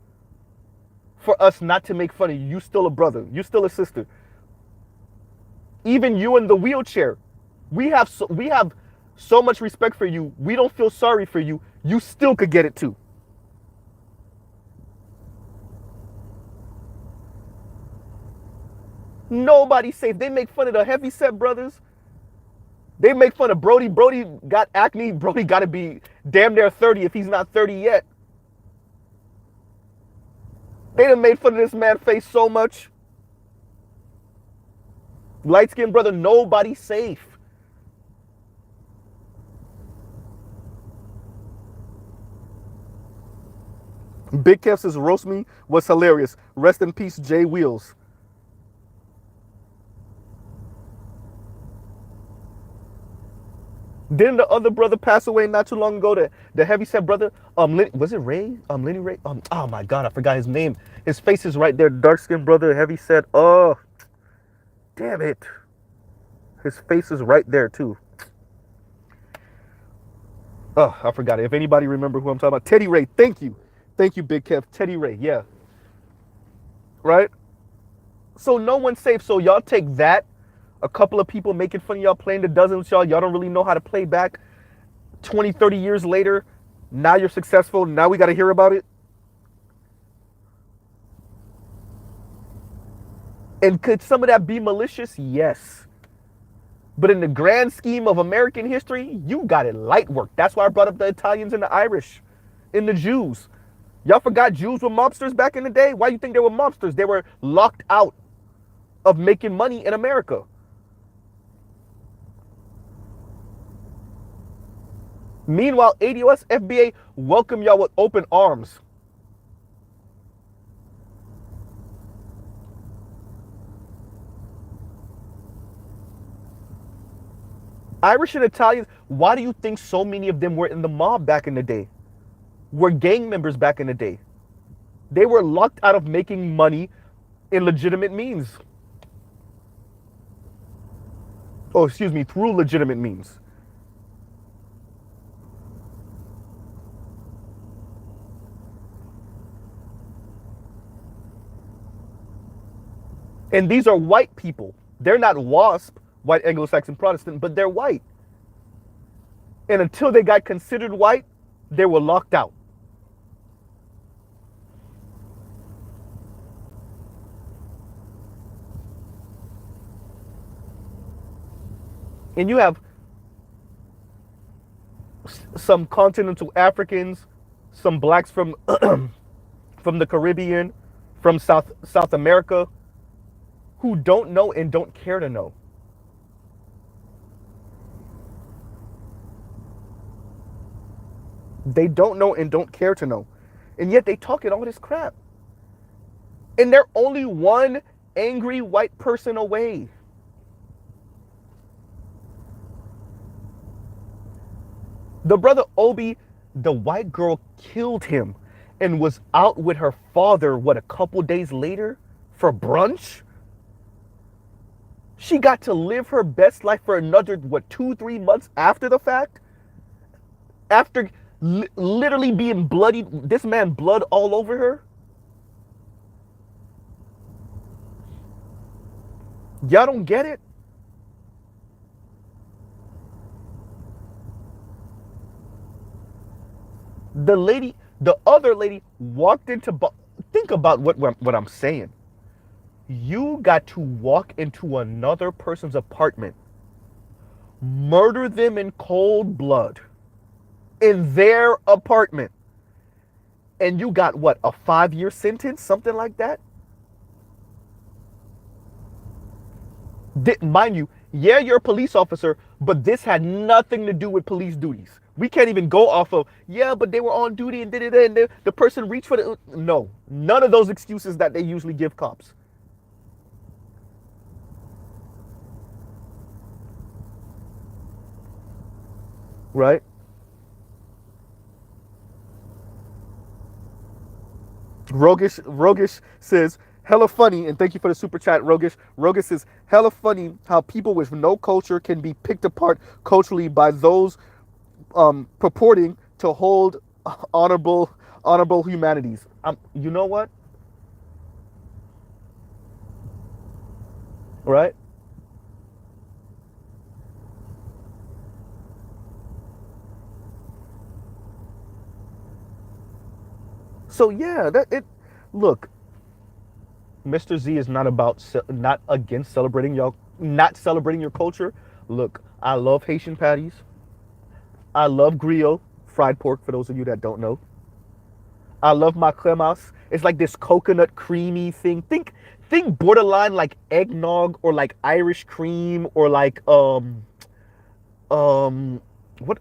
for us not to make fun of you. You're still a brother. You're still a sister. Even you in the wheelchair. We have so much respect for you. We don't feel sorry for you. You still could get it too. Nobody's safe. They make fun of the Heavyset brothers. They make fun of Brody. Brody got acne. Brody got to be damn near 30 if he's not 30 yet. They done made fun of this man's face so much. Light-skinned brother, nobody's safe. Big Kev says, roast me was hilarious. Rest in peace, Jay Wheels. Didn't the other brother pass away not too long ago? The Heavyset brother, was it Ray? Lenny Ray? Oh my God, I forgot his name. His face is right there. Dark skinned brother, Heavyset. Oh, damn it. His face is right there too. Oh, I forgot it. If anybody remember who I'm talking about, Teddy Ray. Thank you, Big Kev. Teddy Ray. Yeah. Right. So no one's safe. So y'all take that. A couple of people making fun of y'all, playing the dozens with y'all. Y'all don't really know how to play back. 20, 30 years later, now you're successful. Now we got to hear about it. And could some of that be malicious? Yes. But in the grand scheme of American history, you got it light work. That's why I brought up the Italians and the Irish and the Jews. Y'all forgot Jews were mobsters back in the day? Why do you think they were mobsters? They were locked out of making money in America. Meanwhile, ADOS, FBA welcome y'all with open arms. Irish and Italians, why do you think so many of them were in the mob back in the day? Were gang members back in the day? They were locked out of making money in legitimate means. Oh, excuse me, through legitimate means. And these are white people. They're not WASP, white Anglo-Saxon Protestant, but they're white. And until they got considered white, they were locked out. And you have some continental Africans, some blacks from from the Caribbean, from South America, who don't know and don't care to know. They don't know and don't care to know. And yet they talking all this crap. And they're only one angry white person away. The brother Obi, the white girl killed him and was out with her father, what, a couple days later for brunch? She got to live her best life for another, what, 2-3 months after the fact? After literally being bloodied, this man blood all over her? Y'all don't get it? The other lady walked into, think about what I'm saying. You got to walk into another person's apartment, murder them in cold blood in their apartment, and you got what, a 5-year sentence, something like that? Mind you, yeah, you're a police officer, but this had nothing to do with police duties. We can't even go off of, yeah, but they were on duty and the person reached for the, no, none of those excuses that they usually give cops. Right? Rogish says, hella funny, and thank you for the super chat, Rogish. Rogish says, hella funny how people with no culture can be picked apart culturally by those purporting to hold honorable humanities. You know what? Right? So yeah, look, Mr. Z is not against celebrating not celebrating your culture. Look, I love Haitian patties. I love griot, fried pork, for those of you that don't know. I love my cremas. It's like this coconut creamy thing. Think borderline like eggnog or like Irish cream or like what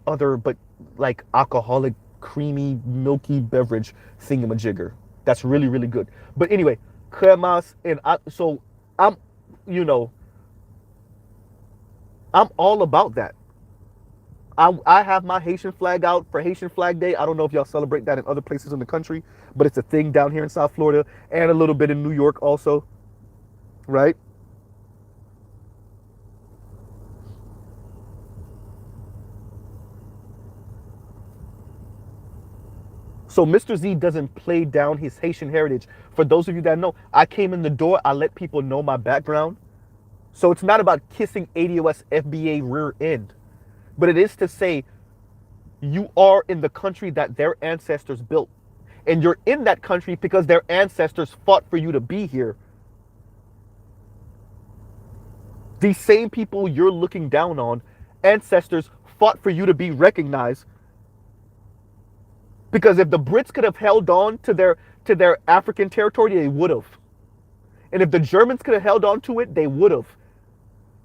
other, but like alcoholic creamy milky beverage thingamajigger. That's really, really good. But anyway, cremas, and so I'm you know, I'm all about that. I have my Haitian flag out for Haitian Flag Day. I don't know if y'all celebrate that in other places in the country, but it's a thing down here in South Florida and a little bit in New York also, right? So Mr. Z doesn't play down his Haitian heritage. For those of you that know, I came in the door, I let people know my background. So it's not about kissing ADOS FBA rear end, but it is to say you are in the country that their ancestors built. And you're in that country because their ancestors fought for you to be here. These same people you're looking down on, ancestors fought for you to be recognized. Because if the Brits could have held on to their African territory, they would have. And if the Germans could have held on to it, they would have.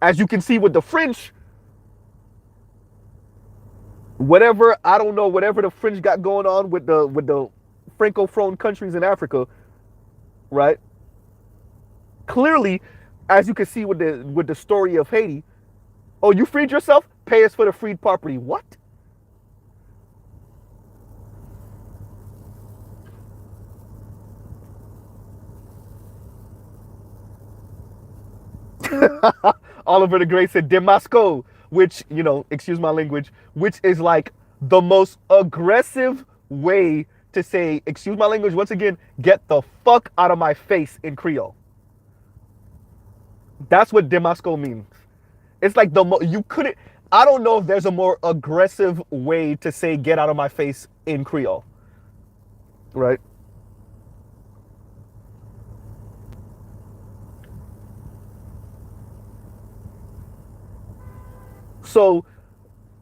As you can see with the French, whatever, I don't know, whatever the French got going on with the Francophone countries in Africa, right? Clearly, as you can see with the story of Haiti, oh, you freed yourself? Pay us for the freed property. What? Oliver the Great said Demasco, which, excuse my language, which is like the most aggressive way to say, excuse my language once again, get the fuck out of my face in Creole. That's what Demasco means. It's like you couldn't. I don't know if there's a more aggressive way to say "get out of my face" in Creole, right? So,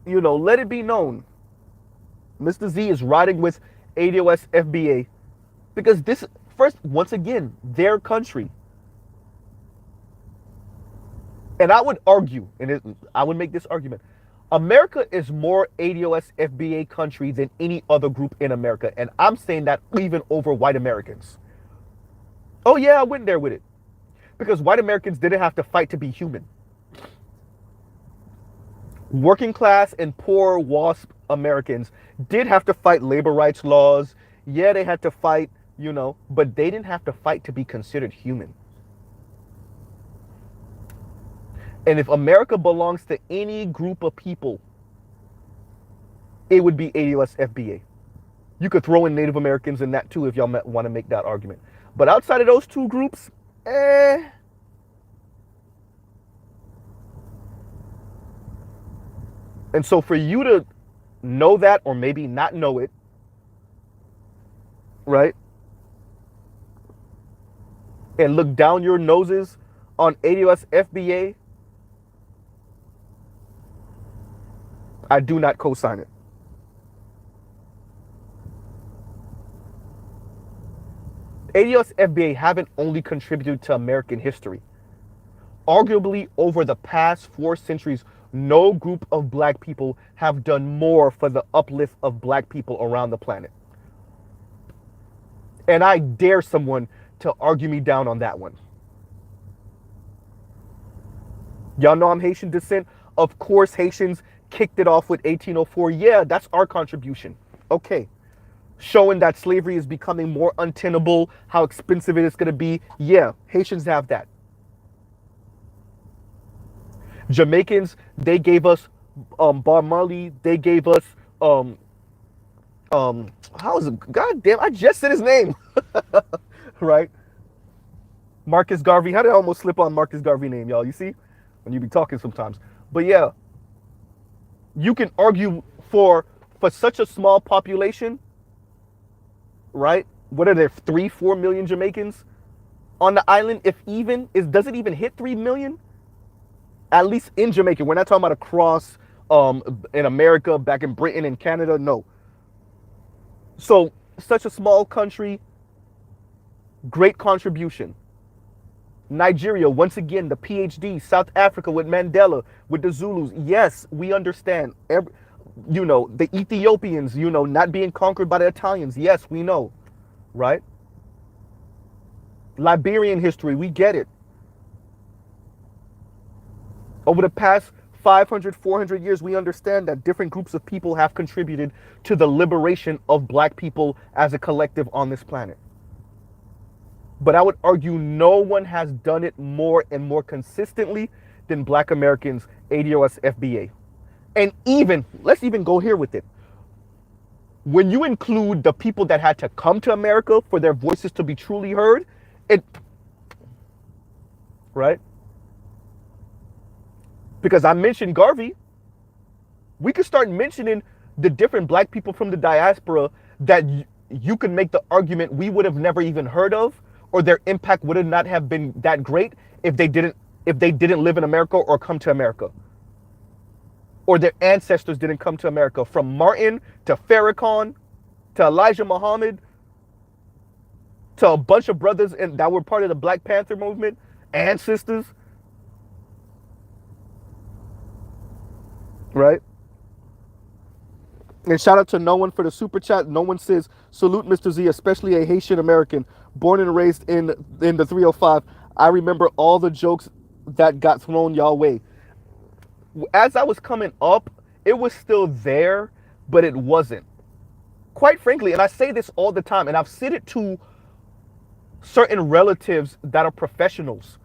let it be known, Mr. Z is riding with ADOS FBA because this first, once again, their country. And I would argue, I would make this argument. America is more ADOS FBA country than any other group in America. And I'm saying that even over white Americans. Oh, yeah, I went there with it. Because white Americans didn't have to fight to be human. Working class and poor WASP Americans did have to fight labor rights laws. Yeah, they had to fight, but they didn't have to fight to be considered human. And if America belongs to any group of people, it would be ADOS FBA. You could throw in Native Americans in that too if y'all want to make that argument. But outside of those two groups, And so for you to know that or maybe not know it, right? And look down your noses on ADOS FBA, I do not co-sign it. ADOS FBA haven't only contributed to American history. Arguably, over the past 4 centuries, no group of black people have done more for the uplift of black people around the planet. And I dare someone to argue me down on that one. Y'all know I'm Haitian descent. Of course, Haitians kicked it off with 1804. Yeah, that's our contribution. Okay. Showing that slavery is becoming more untenable, how expensive it is going to be. Yeah, Haitians have that. Jamaicans, they gave us Bob Marley. They gave us how is it? God damn, I just said his name. Right? Marcus Garvey. How did I almost slip on Marcus Garvey name, y'all? You see? When you be talking sometimes. But yeah, you can argue for such a small population, right? What are there, 3-4 million Jamaicans on the island? If even, does it even hit 3 million? At least in Jamaica. We're not talking about across in America, back in Britain and Canada. No. So such a small country, great contribution. Nigeria, once again, the PhD. South Africa with Mandela, with the Zulus. Yes, we understand. The Ethiopians, not being conquered by the Italians. Yes, we know. Right? Liberian history, we get it. Over the past 500, 400 years, we understand that different groups of people have contributed to the liberation of black people as a collective on this planet. But I would argue no one has done it more and more consistently than black Americans, ADOS FBA. And let's even go here with it. When you include the people that had to come to America for their voices to be truly heard, right? Because I mentioned Garvey, we could start mentioning the different black people from the diaspora that you could make the argument we would have never even heard of, or their impact would have not have been that great if they didn't live in America or come to America, or their ancestors didn't come to America. From Martin to Farrakhan to Elijah Muhammad to a bunch of brothers that were part of the Black Panther movement and sisters. Right? And shout out to no one for the super chat. No one says, salute Mr. Z, especially a Haitian American, born and raised in the 305. I remember all the jokes that got thrown y'all way. As I was coming up, it was still there, but it wasn't. Quite frankly, and I say this all the time, and I've said it to certain relatives that are professionals.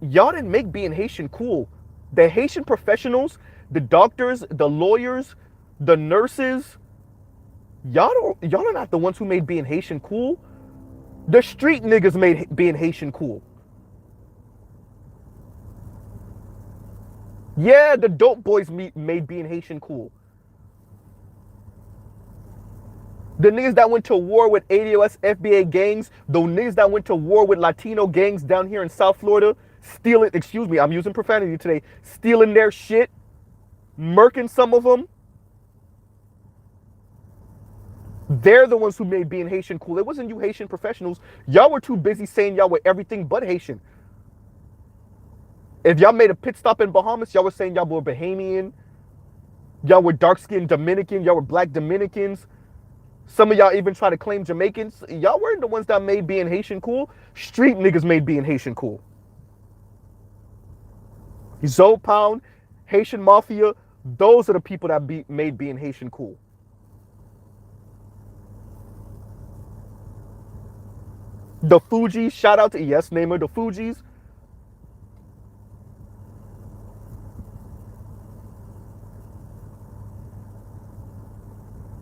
Y'all didn't make being Haitian cool. The Haitian professionals, the doctors, the lawyers, the nurses, y'all are not the ones who made being Haitian cool. The street niggas made being Haitian cool. Yeah, the dope boys made being Haitian cool. The niggas that went to war with ADOS FBA gangs, the niggas that went to war with Latino gangs down here in South Florida, stealing, excuse me, I'm using profanity today, stealing their shit, murking some of them. They're the ones who made being Haitian cool. It wasn't you Haitian professionals. Y'all were too busy saying y'all were everything but Haitian. If y'all made a pit stop in Bahamas, y'all were saying y'all were Bahamian. Y'all were dark-skinned Dominican. Y'all were black Dominicans. Some of y'all even try to claim Jamaicans. Y'all weren't the ones that made being Haitian cool. Street niggas made being Haitian cool. Zoe Pound, Haitian Mafia, those are the people that made being Haitian cool. The Fugees, shout out to, yes, name of the Fugees.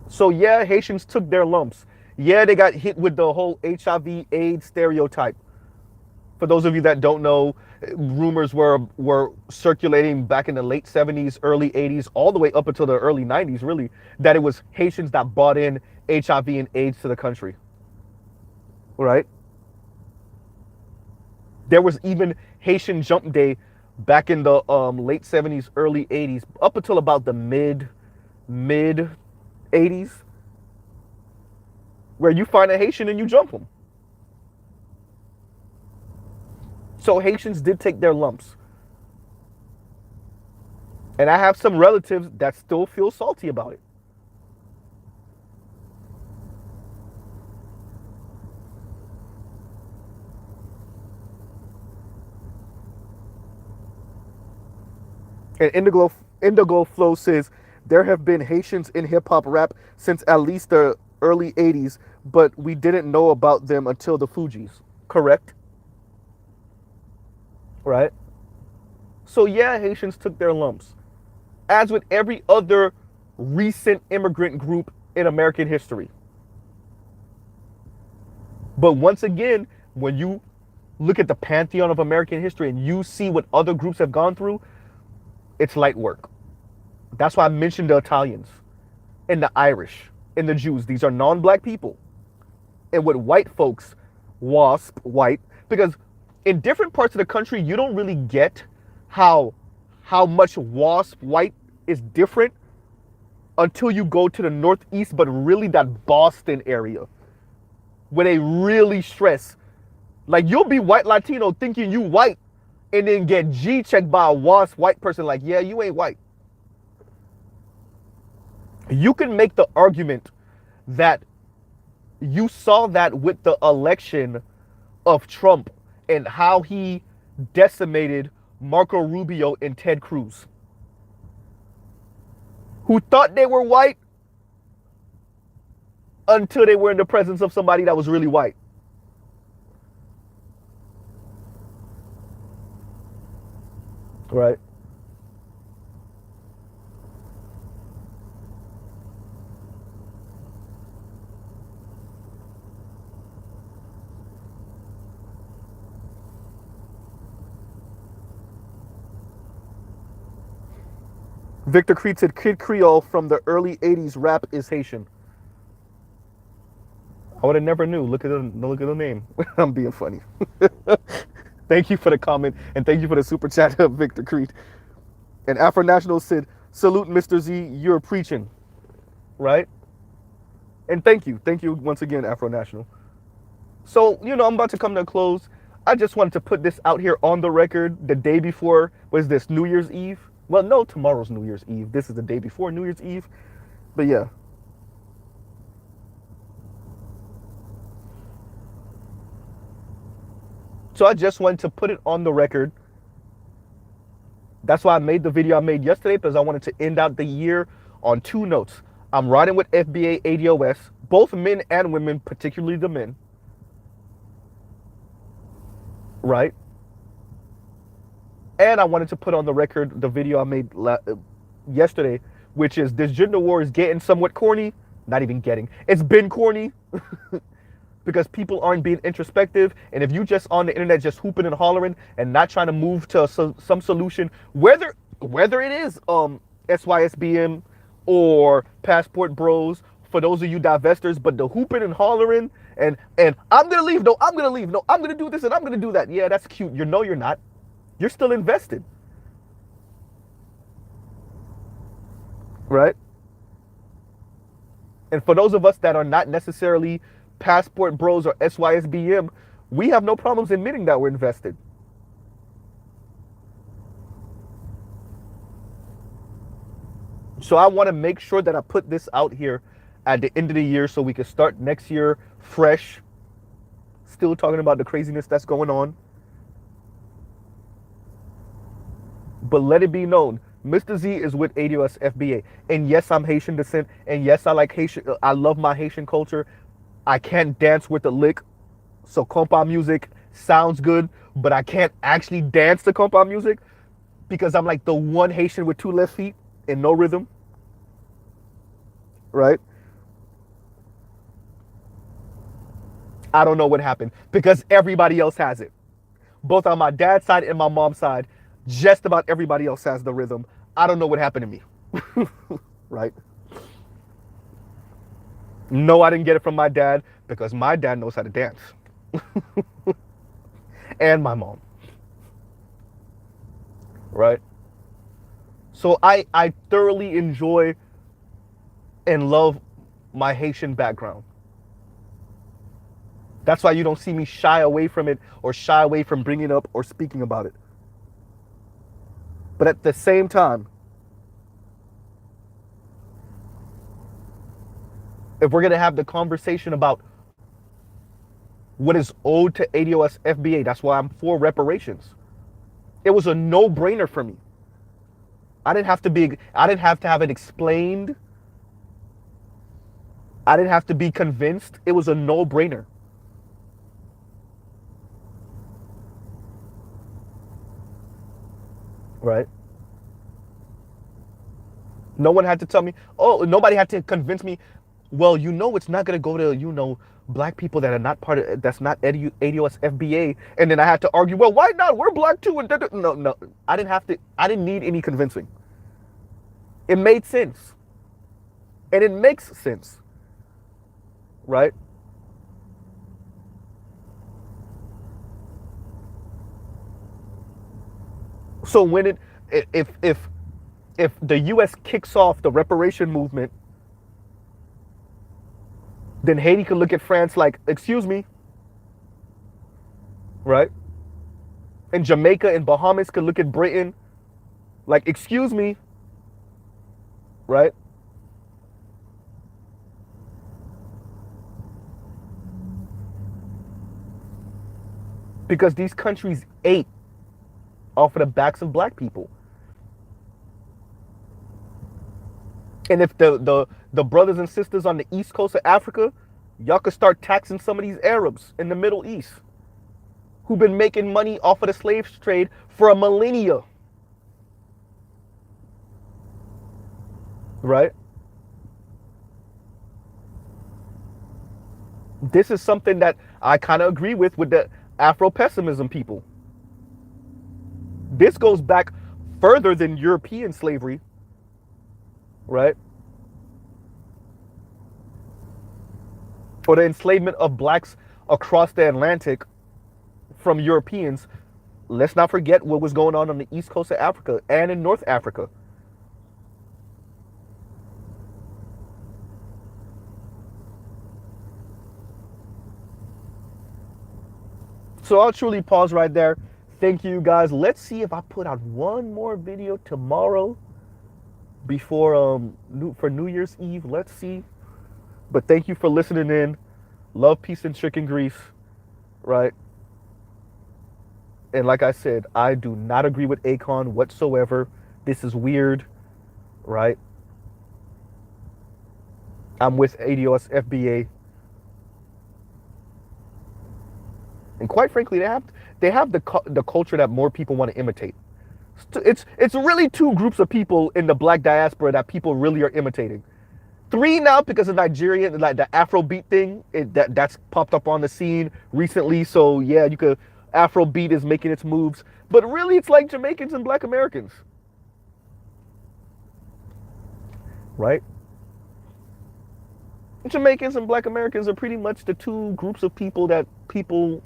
So yeah, Haitians took their lumps. Yeah, they got hit with the whole HIV/AIDS stereotype. For those of you that don't know, rumors were circulating back in the late 70s, early 80s, all the way up until the early 90s, really, that it was Haitians that brought in HIV and AIDS to the country. Right? There was even Haitian Jump Day back in the late 70s, early 80s, up until about the mid 80s, where you find a Haitian and you jump them. So Haitians did take their lumps. And I have some relatives that still feel salty about it. And Indigo Flow says, there have been Haitians in hip hop rap since at least the early 80s, but we didn't know about them until the Fugees. Correct? Right? So yeah, Haitians took their lumps. As with every other recent immigrant group in American history. But once again, when you look at the pantheon of American history and you see what other groups have gone through, it's light work. That's why I mentioned the Italians and the Irish and the Jews. These are non-black people. And with white folks, WASP, white, because in different parts of the country, you don't really get how much WASP, white, is different until you go to the Northeast, but really that Boston area, where they really stress. Like, you'll be white Latino thinking you white, and then get G-checked by a WASP white person like, yeah, you ain't white. You can make the argument that you saw that with the election of Trump and how he decimated Marco Rubio and Ted Cruz, who thought they were white until they were in the presence of somebody that was really white. Right? Victor Creed said Kid Creole from the early 80s rap is Haitian. I would have never knew. Look at the name. I'm being funny. Thank you for the comment, and thank you for the super chat, Victor Creed. And Afro National said, salute Mr. Z, you're preaching. Right? And thank you once again, Afro National. So, I'm about to come to a close. I just wanted to put this out here on the record the day before, was this New Year's Eve? Well, no, tomorrow's New Year's Eve. This is the day before New Year's Eve. But yeah. So I just wanted to put it on the record. That's why I made the video I made yesterday, because I wanted to end out the year on two notes. I'm riding with FBA ADOS, both men and women, particularly the men. Right? And I wanted to put on the record the video I made yesterday, which is this gender war is getting somewhat corny. Not even getting. It's been corny because people aren't being introspective. And if you just on the internet just hooping and hollering and not trying to move to some solution, whether whether it is SYSBM or Passport Bros, for those of you divestors, but the hooping and hollering and I'm gonna leave, no, I'm gonna leave, no, I'm gonna do this and I'm gonna do that. Yeah, that's cute. You know you're not. You're still invested. Right? And for those of us that are not necessarily Passport Bros or SYSBM, we have no problems admitting that we're invested. So I want to make sure that I put this out here at the end of the year so we can start next year fresh, still talking about the craziness that's going on. But let it be known, Mr. Z is with ADOS FBA. And yes, I'm Haitian descent. And yes, I like Haitian. I love my Haitian culture. I can't dance with the lick. So compa music sounds good, but I can't actually dance to compa music because I'm like the one Haitian with two left feet and no rhythm. Right? I don't know what happened because everybody else has it. Both on my dad's side and my mom's side, just about everybody else has the rhythm. I don't know what happened to me. Right? No, I didn't get it from my dad because my dad knows how to dance. And my mom. Right? So I thoroughly enjoy and love my Haitian background. That's why you don't see me shy away from it or shy away from bringing it up or speaking about it. But at the same time, if we're going to have the conversation about what is owed to ADOS FBA, that's why I'm for reparations. It was a no-brainer for me. I didn't have to have it explained. I didn't have to be convinced. It was a no-brainer. Right? No one had to tell me, oh, nobody had to convince me, well, you know it's not going to go to, you know, black people that are not part of, that's not ADOS FBA. And then I had to argue, well, why not? We're black too. And no, I didn't need any convincing. It made sense. And it makes sense. Right? So when if the US kicks off the reparation movement, then Haiti could look at France like, excuse me. Right? And Jamaica and Bahamas could look at Britain like, excuse me. Right? Because these countries ate off of the backs of black people. And if the brothers and sisters on the east coast of Africa, y'all could start taxing some of these Arabs in the Middle East who've been making money off of the slave trade for a millennia. Right? This is something that I kind of agree with the Afro-pessimism people. This goes back further than European slavery, right? Or the enslavement of blacks across the Atlantic from Europeans. Let's not forget what was going on the east coast of Africa and in North Africa. So I'll truly pause right there. Thank you guys. Let's see if I put out one more video tomorrow before for New Year's Eve. Let's see. But thank you for listening in. Love, peace, and chicken grease. Right? And like I said, I do not agree with Akon whatsoever. This is weird. Right? I'm with ADOS FBA. And quite frankly, they have the culture that more people want to imitate. It's really two groups of people in the black diaspora that people really are imitating. Three now because of Nigeria, like the Afrobeat thing, that's popped up on the scene recently. So yeah, Afrobeat is making its moves. But really, it's like Jamaicans and black Americans. right? Jamaicans and Black Americans are pretty much the two groups of people that people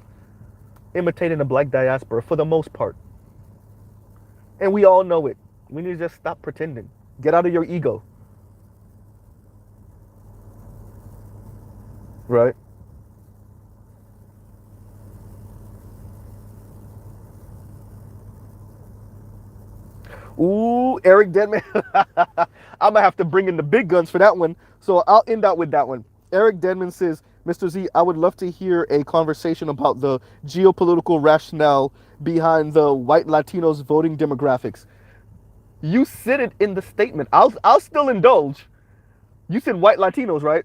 imitate in the Black diaspora for the most part. And we all know it. We need to just stop pretending. Get out of your ego, right? Ooh, Eric Denman. I'm gonna have to bring in the big guns for that one. So I'll end out with that one. Eric Denman says, Mr. Z, I would love to hear a conversation about the geopolitical rationale behind the white Latinos voting demographics. You said it in the statement. I'll still indulge. You said white Latinos, right?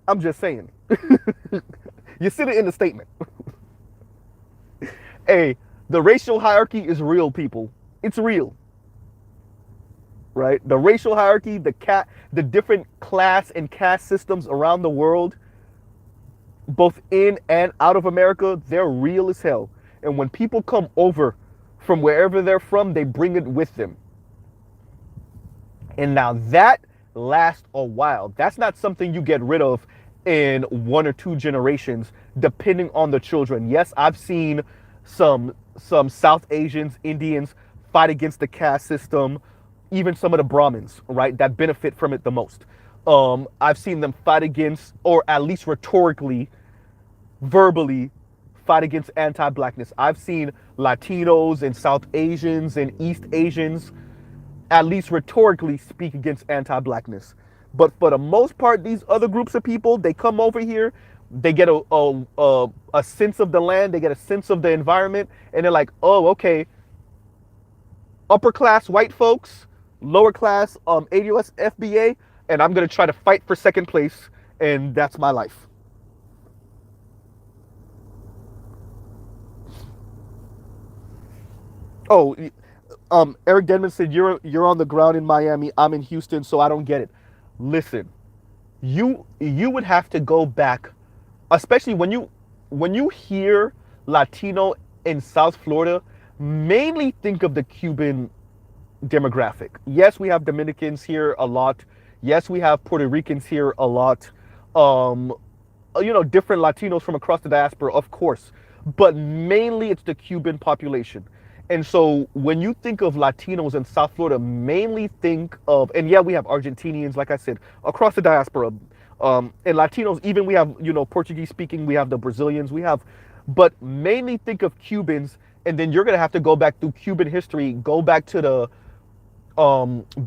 I'm just saying. You said it in the statement. Hey, the racial hierarchy is real, people. It's real. Right? The racial hierarchy, the different class and caste systems around the world, both in and out of America, they're real as hell. And when people come over from wherever they're from, they bring it with them. And now that lasts a while. That's not something you get rid of in 1 or 2 generations, depending on the children. Yes, I've seen some South Asians, Indians fight against the caste system, even some of the Brahmins, right, that benefit from it the most. I've seen them fight against, or at least rhetorically, verbally, fight against anti-blackness. I've seen Latinos and South Asians and East Asians at least rhetorically speak against anti-blackness. But for the most part, these other groups of people, they come over here, they get a sense of the land, they get a sense of the environment, and they're like, oh, okay, upper class white folks, lower class ADOS FBA, and I'm gonna try to fight for second place, and that's my life. Oh, Eric Denman said you're on the ground in Miami. I'm in Houston, so I don't get it. Listen, you would have to go back, especially when you hear Latino in South Florida. Mainly think of the Cuban demographic. Yes, we have Dominicans here a lot. Yes, we have Puerto Ricans here a lot. Different Latinos from across the diaspora, of course. But mainly it's the Cuban population. And so when you think of Latinos in South Florida, mainly think of, and yeah, we have Argentinians, like I said, across the diaspora. And Latinos, even we have, Portuguese speaking, we have the Brazilians, but mainly think of Cubans. And then you're going to have to go back through Cuban history, go back to the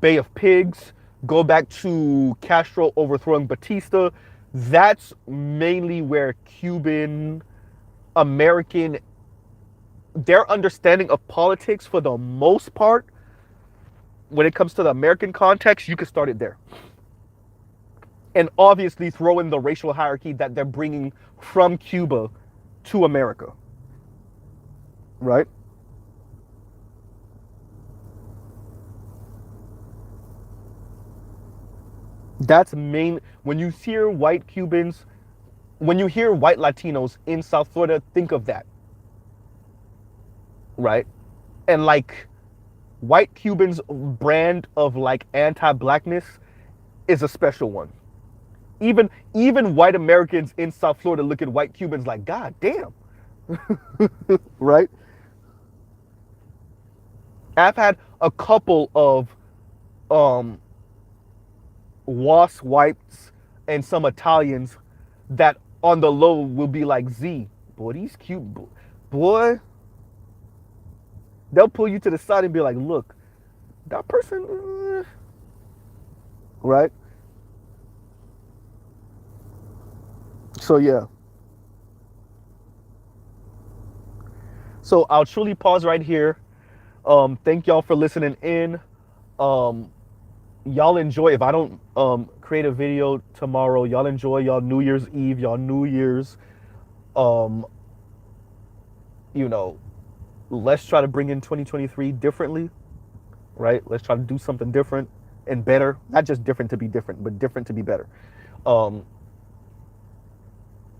Bay of Pigs, go back to Castro overthrowing Batista. That's mainly where Cuban American, their understanding of politics for the most part, when it comes to the American context, you can start it there. And obviously throw in the racial hierarchy that they're bringing from Cuba to America. Right? That's main. When you hear white Cubans, when you hear white Latinos in South Florida, think of that. Right? And like white Cubans' brand of like anti-blackness is a special one. Even white Americans in South Florida look at white Cubans like, God damn. Right? I've had a couple of WAS whites and some Italians that on the low will be like, Z, boy, these cute boy. They'll pull you to the side and be like, look, that person, right? So yeah. So I'll truly pause right here. Thank y'all for listening in. Y'all enjoy. If I don't create a video tomorrow, y'all enjoy y'all New Year's Eve, y'all New Year's. Let's try to bring in 2023 differently, right? Let's try to do something different and better. Not just different to be different, but different to be better.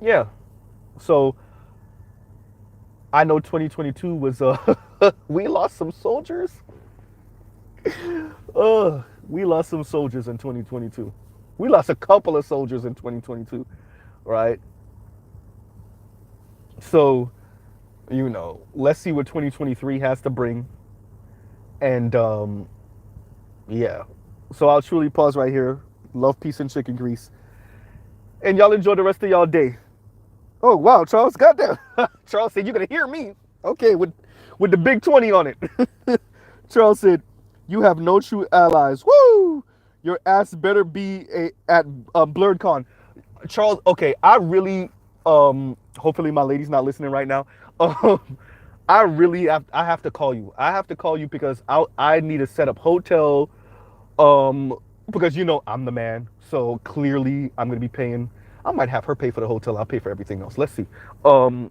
Yeah. So I know 2022 was we lost some soldiers. We lost some soldiers in 2022. We lost a couple of soldiers in 2022, right? So, let's see what 2023 has to bring. And yeah. So I'll truly pause right here. Love, peace, and chicken grease. And y'all enjoy the rest of y'all day. Oh wow, Charles, goddamn. Charles said you're gonna hear me. Okay, with the big 20 on it. Charles said, "You have no true allies. Woo! Your ass better be at BlurredCon." Charles, okay, I really, hopefully my lady's not listening right now. I really I have to call you. I have to call you because I need to set up hotel. Um, because I'm the man, so clearly I'm gonna be paying. I might have her pay for the hotel. I'll pay for everything else. Let's see. Um,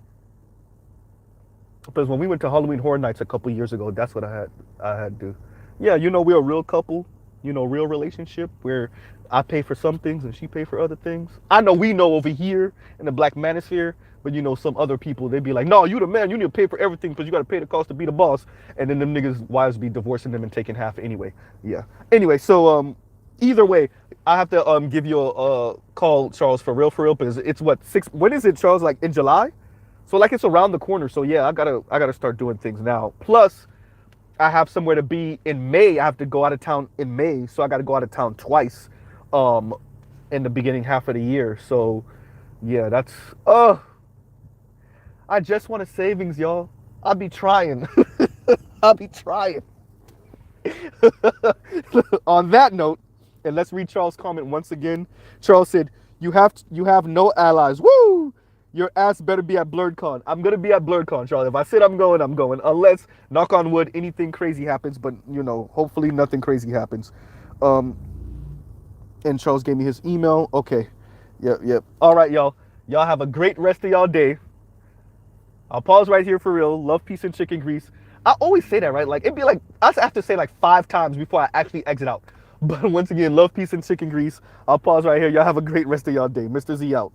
because when we went to Halloween Horror Nights a couple years ago, that's what I had to. Yeah, we're a real couple. Real relationship where I pay for some things and she pay for other things. I know we know over here in the Black Manosphere, but some other people they'd be like, no, you the man, you need to pay for everything because you got to pay the cost to be the boss, and then them niggas wives be divorcing them and taking half anyway. Yeah. Anyway, so either way, I have to give you a call, Charles, for real, because it's what six. When is it, Charles? Like in July? So like it's around the corner. So yeah, I gotta start doing things now. Plus, I have somewhere to be in May. I have to go out of town in May, so I got to go out of town twice, um, in the beginning half of the year. So, yeah, that's. I just want a savings, y'all. I'll be trying. I'll be trying. On that note, and let's read Charles' comment once again. Charles said, "You have no allies. Woo! Your ass better be at BlurredCon." I'm gonna be at BlurredCon, Charles. If I said I'm going, I'm going. Unless, knock on wood, anything crazy happens. But hopefully nothing crazy happens. Um, and Charles gave me his email. Okay, yep. All right, y'all. Y'all have a great rest of y'all day. I'll pause right here for real. Love, peace, and chicken grease. I always say that, right? Like it'd be like I have to say like 5 times before I actually exit out. But once again, love, peace, and chicken grease. I'll pause right here. Y'all have a great rest of y'all day. Mr. Z out.